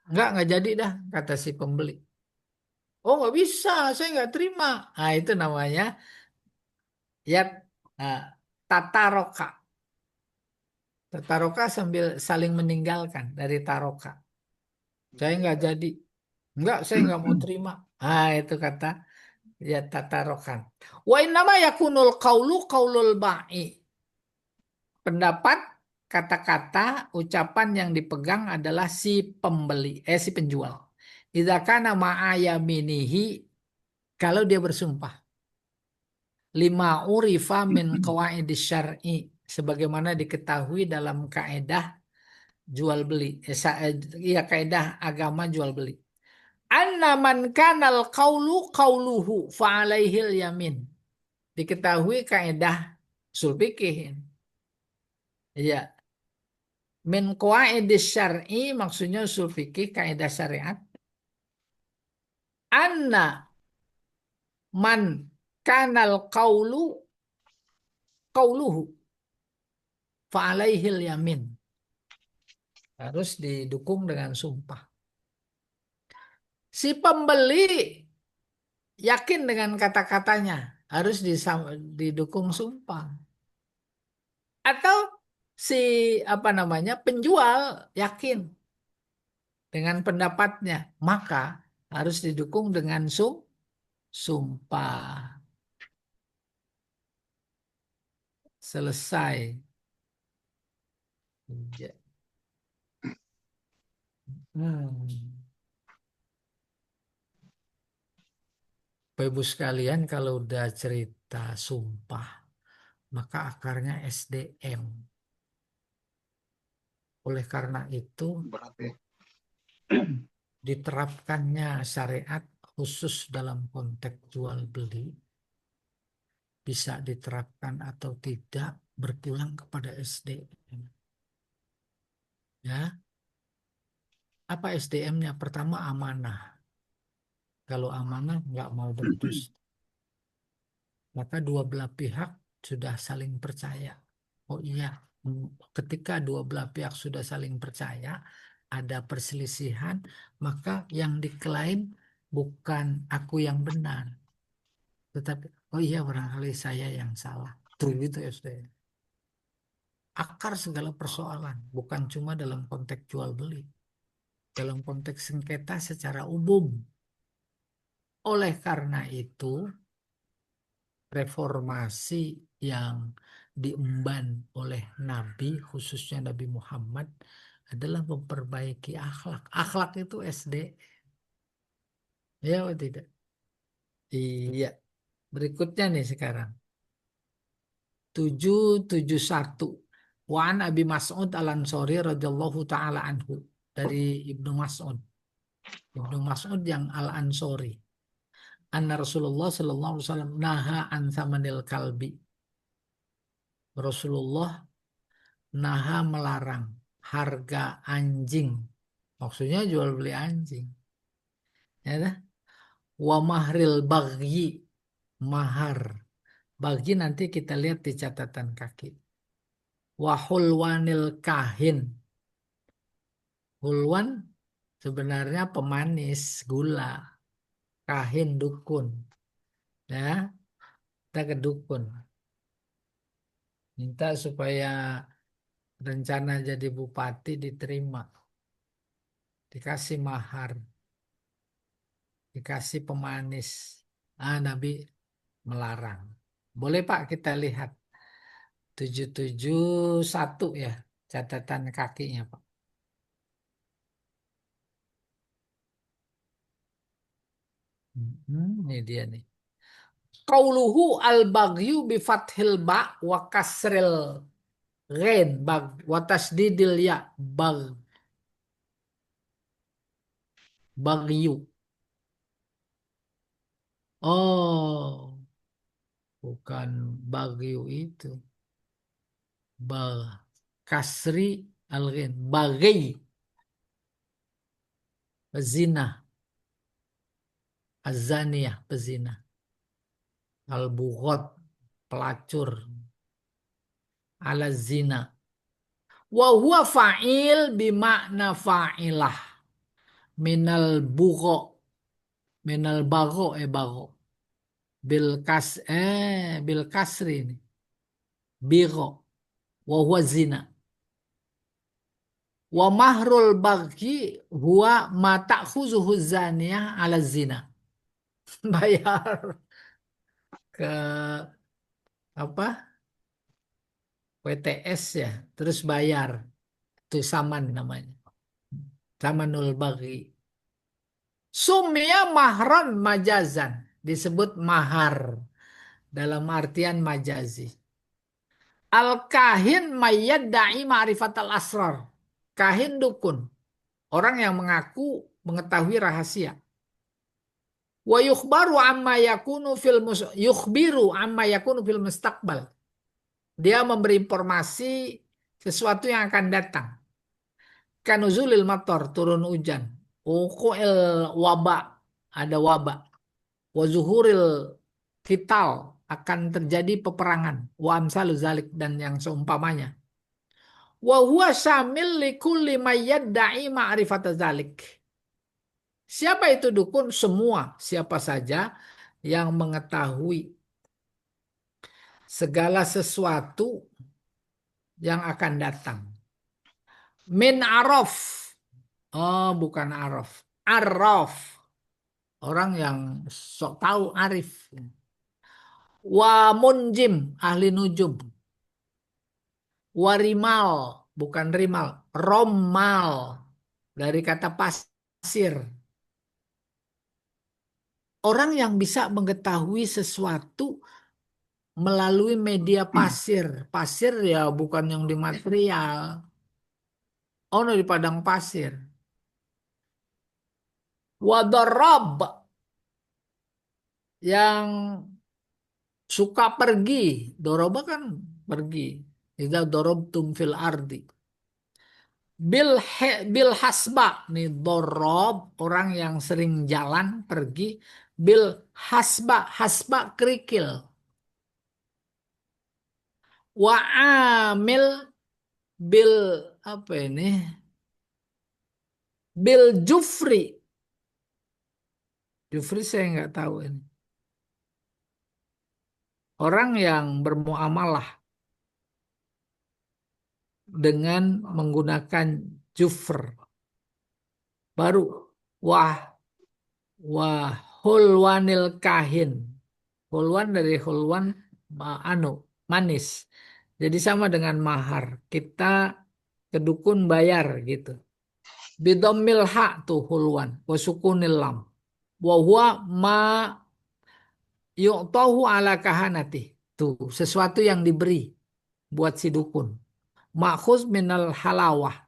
Enggak jadi dah, kata si pembeli. Oh, nggak bisa, saya nggak terima. Nah, itu namanya ya, uh, tataroka. Tataroka sambil saling meninggalkan dari taroka. Saya nggak jadi. Enggak, saya nggak mau terima. Ah, itu kata ya tatarokan. Wa innama yakunul qaulu qaulul ba'i. Pendapat, kata-kata, ucapan yang dipegang adalah si pembeli, si penjual. Idza kana ma'ayaminihi, kalau dia bersumpah. Lima urifa min qawaidis syar'i, sebagaimana diketahui dalam kaedah jual beli. Iya, kaedah agama jual beli. Anna man kanal qaulu qauluhu fa alaihil yamin. Diketahui kaedah usul fikih. Iya, min qawaidis syar'i maksudnya usul fikih, kaedah syariat. Anna man kanal qaulu qauluhu fa alaihil yamin. Harus didukung dengan sumpah. Si pembeli yakin dengan kata-katanya, harus didukung sumpah. Atau si apa namanya penjual yakin dengan pendapatnya, maka harus didukung dengan sumpah. Selesai. Ya. Hmm. Bapak Ibu sekalian, kalau udah cerita sumpah, maka akarnya SDM. Oleh karena itu, Berat ya. diterapkannya syariat khusus dalam konteks jual beli bisa diterapkan atau tidak berpulang kepada SDM. Ya, apa SDM-nya? Pertama amanah. Kalau amanah nggak mau berdusta, maka dua belah pihak sudah saling percaya. Oh iya, ketika dua belah pihak sudah saling percaya, ada perselisihan, maka yang diklaim bukan aku yang benar, tetapi oh iya barangkali saya yang salah. Tuh gitu ya sudah. Akar segala persoalan, bukan cuma dalam konteks jual beli, dalam konteks sengketa secara umum. Oleh karena itu, reformasi yang diemban oleh Nabi, khususnya Nabi Muhammad, adalah memperbaiki akhlak. Akhlak itu SD, ya atau tidak? Iya. Berikutnya nih sekarang. 771. Wan Abi Mas'ud Al-Ansori radhiyallahu taala anhu, dari Ibnu Mas'ud. Ibnu Mas'ud yang Al-Ansori. Anna Rasulullah sallallahu alaihi wasallam naha an samanil kalbi. Rasulullah naha melarang harga anjing. Maksudnya jual beli anjing. Ya dah. Wa mahril bagyi, mahar. Bagi nanti kita lihat di catatan kaki. Wa hulwanil kahin. Hulwan sebenarnya pemanis gula. Kahin dukun. Ya, kita ke dukun. Minta supaya rencana jadi bupati diterima. Dikasih mahar. Dikasih pemanis. Nabi melarang. Boleh Pak kita lihat 771 ya catatan kakinya Pak. Ini dia nih. Qauluhu al-baghyu bi fathil ba wa kasril ghain bag wa tasdidil ya bag baghyu. Oh, bukan baghyu itu. Bag kasri al-ghain baghi zina azaniyah pezina al-bughat pelacur ala zina wa huwa fa'il bimakna fa'ilah minal bugho minal bagho bagho bil kasri ini bigho wa huwa zina wa mahrul baghi huwa ma ta'khuzuhu zaniyah ala zina. Bayar ke apa WTS ya terus bayar itu saman namanya samanul baghi. Sumya mahran majazan. Disebut mahar. Dalam artian majazi. Al-kahin mayyadda'i ma'rifatal asrar. Kahin dukun. Orang yang mengaku mengetahui rahasia. Wa yukhbaru amma yakunu yukhbiru amma yakunu fil mustaqbal. Dia memberi informasi sesuatu yang akan datang. Kanuzulil mator, turun hujan. Uqul wabak, ada wabak. Wa zuhuril kital, akan terjadi peperangan. Wa amsalu zalik, dan yang seumpamanya. Wa huwa syamil likulli mayyadda'i ma'rifata zalik. Siapa itu dukun? Semua, siapa saja yang mengetahui segala sesuatu yang akan datang. Min arof. Oh, bukan arof. Arrof. Orang yang sok tahu arif. Wa munjim, ahli nujum. Warimal, bukan rimal. Romal, dari kata pasir. Orang yang bisa mengetahui sesuatu melalui media pasir. Pasir ya bukan yang di material. Oh, no, di padang pasir. Wadarab, yang suka pergi. Doroba kan pergi. Idza darabtum fil ardi. Bil hasba, nih dorob, orang yang sering jalan pergi. Bil hasba, hasba kerikil. Wa amil bil, apa ini? Bil jufri. Jufri saya nggak tahu ini. Orang yang bermuamalah dengan menggunakan jufr. Baru wah, wah, hulwanil kahin. Hulwan dari hulwan, anu, manis. Jadi sama dengan mahar. Kita ke dukun bayar gitu. Bidomil hak tuh hulwan. Wasukunil lam. Wa ma yu'tahu ala kahanati. Tuh, sesuatu yang diberi buat si dukun. Makhuz minal halawah.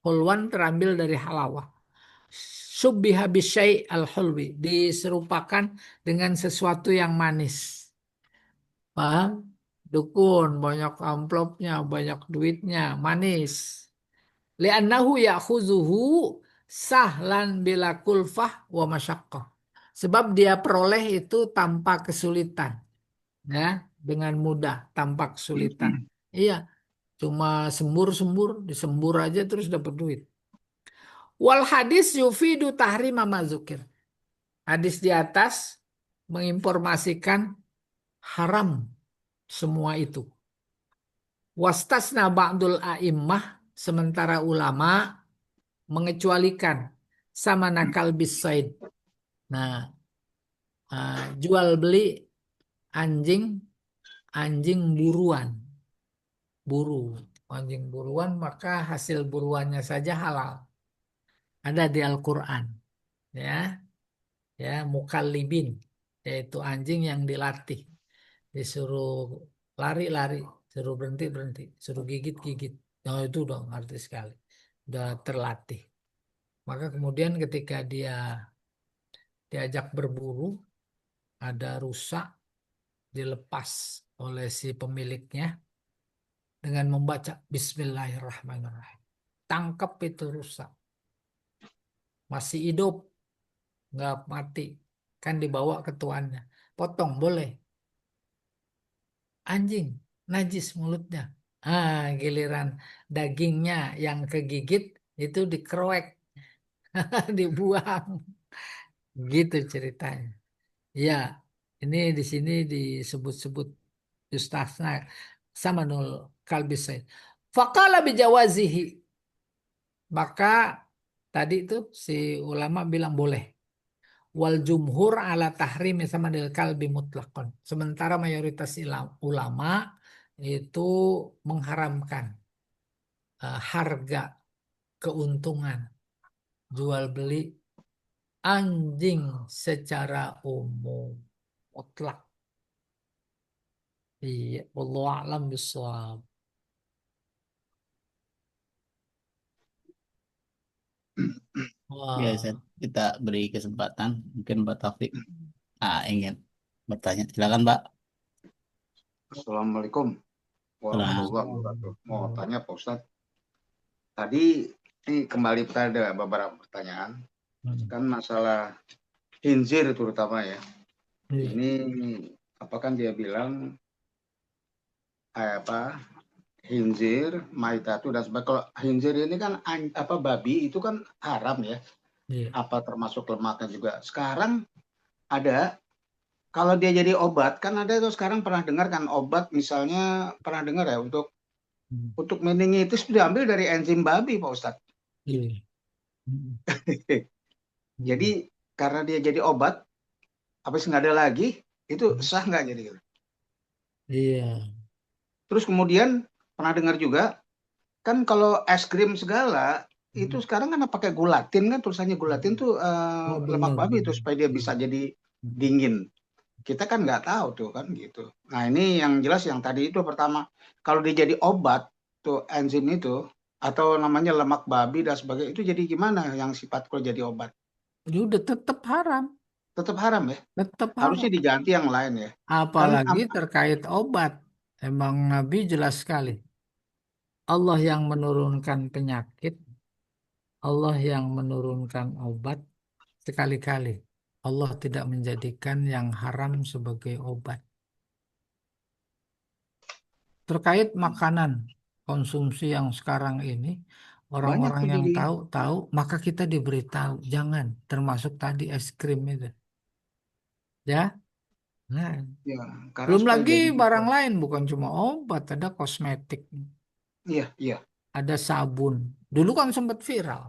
Hulwan terambil dari halawah. Subbiha bisyai al-hulwi. Diserupakan dengan sesuatu yang manis. Paham? Dukun, banyak amplopnya, banyak duitnya, manis. Li'annahu ya'khuzuhu sahlan bila kulfah wa masyaqqah. Sebab dia peroleh itu tanpa kesulitan. Ya, dengan mudah, tanpa kesulitan. Iya, cuma sembur-sembur, disembur aja terus dapat duit. Wal hadis yufidu tahrima mazukir. Hadis di atas menginformasikan haram semua itu. Wastasna ba'dul a'immah, sementara ulama mengecualikan sama nakal bisaid. Nah, jual beli anjing, anjing buruan, buru, anjing buruan, maka hasil buruannya saja halal. Ada di Al-Quran, ya, ya, mukallibin, yaitu anjing yang dilatih, disuruh lari-lari, suruh berhenti-berhenti, suruh gigit-gigit. Oh, itu udah ngerti sekali, udah terlatih. Maka kemudian ketika dia diajak berburu, ada rusa, dilepas oleh si pemiliknya dengan membaca Bismillahirrahmanirrahim. Tangkap itu rusa, masih hidup, nggak mati, kan dibawa ke tuannya. Potong boleh, anjing najis mulutnya. Giliran dagingnya yang kegigit itu dikeroek, dibuang, gitu ceritanya. Ya, ini di sini disebut-sebut Yustasna sama nul kalbisai. Fakala bijawazihi. Maka tadi itu si ulama bilang boleh. Wal jumhur ala tahrim sama del kalbi mutlakon. Sementara mayoritas ulama itu mengharamkan harga, keuntungan, jual beli anjing secara umum mutlak. Iya, wallahu a'lam bishawab. Ya, Wah, Ustaz. Kita beri kesempatan mungkin Mbak Taufik ingin bertanya. Silakan, Pak. Assalamualaikum Salam. warahmatullahi wabarakatuh. Mau tanya Pak Ustadz, tadi ini kembali pada beberapa pertanyaan, kan masalah khinzir terutama ya. iya, Ini apakah dia bilang apa khinzir, maitatu dan sebagainya. Kalau khinzir ini kan babi itu kan haram ya. iya, Apa termasuk lemaknya juga. Sekarang ada, kalau dia jadi obat, kan ada itu sekarang pernah dengar kan obat, misalnya pernah dengar ya untuk Hmm. Untuk meningitis diambil dari enzim babi, Pak Ustadz. Iya. Hmm. Jadi Hmm. karena dia jadi obat, habis nggak ada lagi, itu Hmm. sah nggak jadi? Iya. Terus kemudian pernah dengar juga, kan kalau es krim segala, itu Hmm. sekarang kan pakai gulatin kan, tulisannya gulatin Hmm. tuh Oh lemak benar babi benar. tuh supaya dia bisa Iya. jadi Hmm. dingin. Kita kan nggak tahu tuh kan gitu. Nah ini yang jelas yang tadi itu pertama, kalau dia jadi obat tuh enzim itu atau namanya lemak babi dan sebagainya itu jadi gimana yang sifat kalau jadi obat? Ya udah tetap haram, Tetap haram ya? tetap Harusnya haram. diganti yang lain ya. Kan Apalagi terkait obat. Emang Nabi jelas sekali. Allah yang menurunkan penyakit, Allah yang menurunkan obat sekali-kali. Allah tidak menjadikan yang haram sebagai obat. Terkait makanan konsumsi yang sekarang ini, banyak orang-orang tuh yang jadi tahu-tahu, maka kita diberitahu, jangan, termasuk tadi es krim itu. Ya, nah, ya karena belum supaya lagi jadi barang lain, bukan cuma obat, ada kosmetik, iya iya ada sabun. Dulu kan sempat viral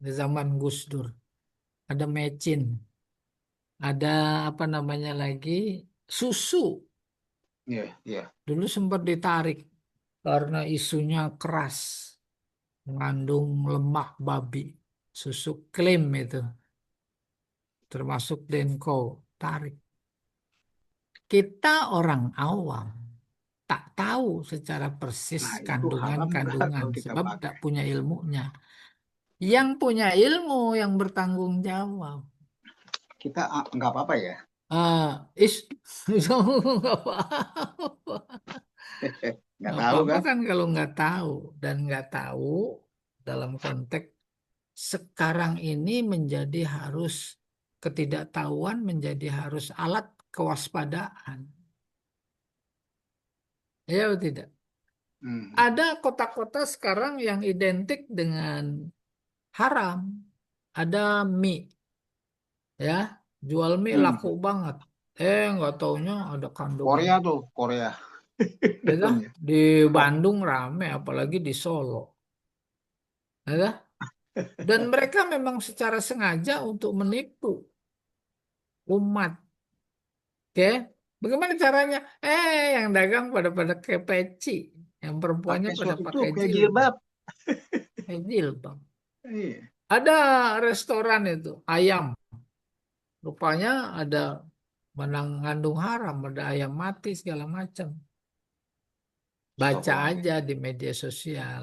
di zaman Gus Dur, ada mecin, ada apa namanya lagi, susu. iya iya Dulu sempat ditarik karena isunya keras, mengandung lemak babi. Susu klaim itu, termasuk Denko, tarik. Kita orang awam tak tahu secara persis nah itu haram nggak kandungan-kandungan kalau kita sebab tak pakai punya ilmunya. Yang punya ilmu yang bertanggung jawab. kita nggak apa-apa ya. Is nggak apa-apa. Nggak Nggak tahu apa-apa kan. kan kalau nggak tahu dan nggak tahu dalam konteks sekarang ini menjadi harus ketidaktahuan menjadi harus alat kewaspadaan. Ya atau tidak? Hmm. Ada kota-kota sekarang yang identik dengan haram. Ada mie, ya, jual mie laku Hmm. banget. Nggak taunya ada kandungan. Korea tuh Korea Ya dah, dalamnya. di Bandung rame, apalagi di Solo. Ya dah. Dan mereka memang secara sengaja untuk menipu umat. Oke, bagaimana caranya? Yang dagang pada ke peci, yang perempuannya Pakai pada itu pakai kayak jilbab, jilbab. jilbab. Iya. Ada restoran itu ayam, rupanya ada mengandung haram, ada ayam mati segala macam. Baca Astagfirullahaladzim. aja di media sosial.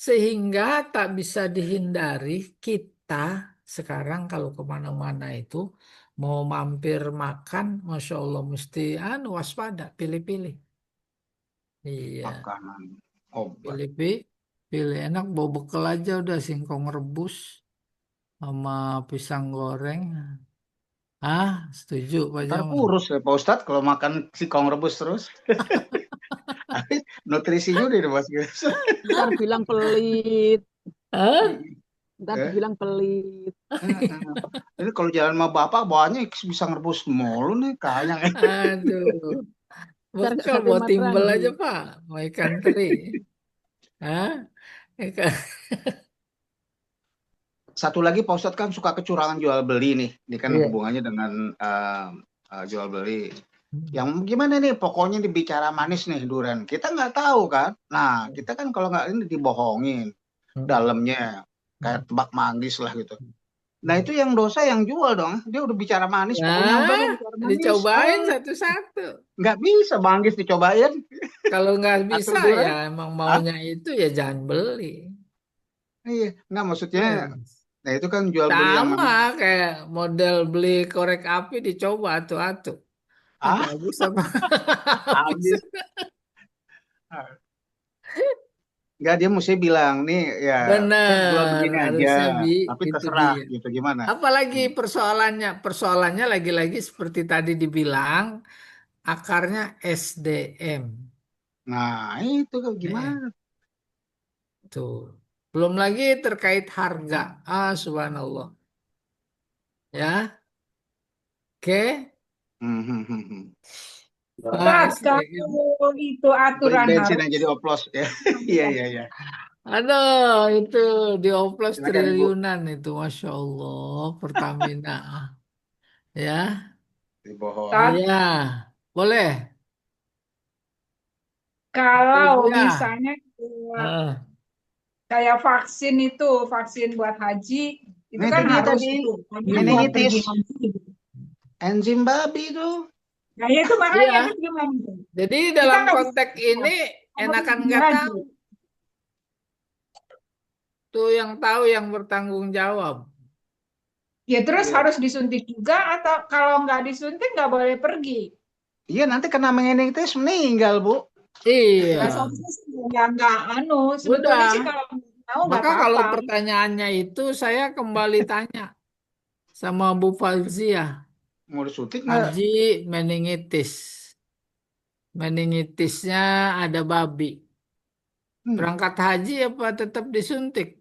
Sehingga tak bisa dihindari kita sekarang kalau kemana-mana itu mau mampir makan, Masya Allah mesti waspada, pilih-pilih. Iya, Makanan obat. pilih-pilih, pilih enak bawa bekal aja udah singkong rebus sama pisang goreng. Setuju Pak Ntar Jamal. kurus ya Pak Ustadz kalau makan singkong rebus terus. Nutrisinya udah mas. Ntar bilang pelit, Hah? ntar Eh, dibilang pelit. Ini kalau jalan sama bapak bawahnya bisa ngerebus mulu nih kayaknya. Aduh, Ntar gak bekal sampai buat timbel Matraman. aja Pak, mau ikan teri. Hah? Ikan. Satu lagi Pak Ustadz kan suka kecurangan jual beli nih. Ini kan Iya. hubungannya dengan jual beli. Yang gimana nih? Pokoknya dibicara manis nih durian. Kita nggak tahu kan. Nah, kita kan kalau nggak ini dibohongin dalamnya kayak tebak manggis lah gitu. Nah itu yang dosa yang jual dong. Dia udah bicara manis. Pokoknya udah Nah, deh bicara manis. dicobain satu-satu. Nggak bisa manggis dicobain. Kalau nggak Atau bisa ya durian. emang Ah, maunya itu ya jangan beli. iya. Nggak maksudnya. Ya. Nah itu kan jual beli yang Sama mana? kayak model beli korek api dicoba atu-atu. Ini Ah, bagus apa? Habis. habis. Nggak dia mesti bilang nih ya saya jual Bener, begini aja. harusnya Tapi itu terserah dia. gitu gimana? Apalagi Hmm. persoalannya lagi-lagi seperti tadi dibilang akarnya SDM. Nah itu kan Eh, gimana? tuh. Belum lagi terkait harga. Subhanallah. Ya, oke. Hmm, hmm, hmm, hmm. Ah, Ustadz, kalau itu Beli aturan bensin harus yang jadi oplos ya. Iya, iya, iya. aduh, itu dioplos Silakan Ibu. triliunan itu, Masya Allah, Pertamina. Ya, Dibohong. Ustadz, iya, boleh. kalau Fauzia. misalnya Ah, kayak vaksin itu, vaksin buat haji, itu Nah, itu kan dia harus tadi. itu, karena mau Meningitis. pergi haji. Enzim babi itu. Nah, ya itu makanya itu iya, gimana? jadi Kita dalam nggak bisa konteks ini mau enakan pergi nggak haji. tahu. Tuh yang tahu yang bertanggung jawab. Ya terus Iya. harus disuntik juga atau kalau nggak disuntik nggak boleh pergi. Iya, nanti kena meningitis meninggal, Bu. Nah, Iya, seharusnya sih ya nggak sebetulnya sih udah. kalau mau nggak Maka kalau apa-apa. pertanyaannya itu saya kembali tanya sama Bu Fauzia. Mau disuntik nggak? Haji meningitis. Meningitisnya ada babi. Hmm, Berangkat haji apa tetap disuntik?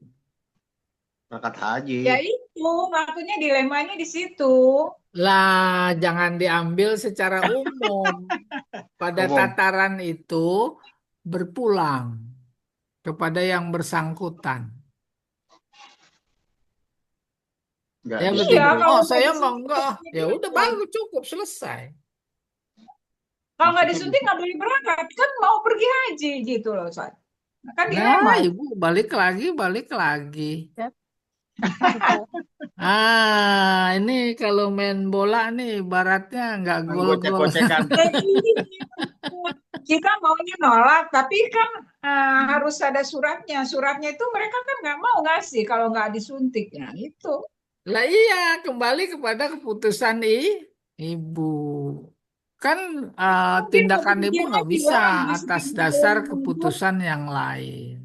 berangkat haji. Ya itu makanya dilemanya di situ. Lah, jangan diambil secara umum. Pada Umum. tataran itu berpulang kepada yang bersangkutan. Nggak Ya Iya, begitu. disuntik. kalau Oh, nggak saya mau disuntik enggak. nggak Ah. boleh Ya udah berangkat. baru cukup selesai. Kalau nggak Maksudnya disuntik nggak boleh berangkat. Kan mau pergi haji gitu loh, Ustaz. Nah, kan Nah, dilema. Ibu balik lagi, balik lagi. Ya, betul. Ini kalau main bola nih baratnya nggak gol-gol. gocek-gocekan. Jadi kita maunya nolak, tapi kan harus ada suratnya. Suratnya itu mereka kan nggak mau ngasih kalau nggak disuntik. Nah, itu. Lah iya, kembali kepada keputusan ibu. Kan Mungkin mau tindakan pergi ibu nggak haji bisa orang atas disuntik dasar dulu. keputusan yang lain.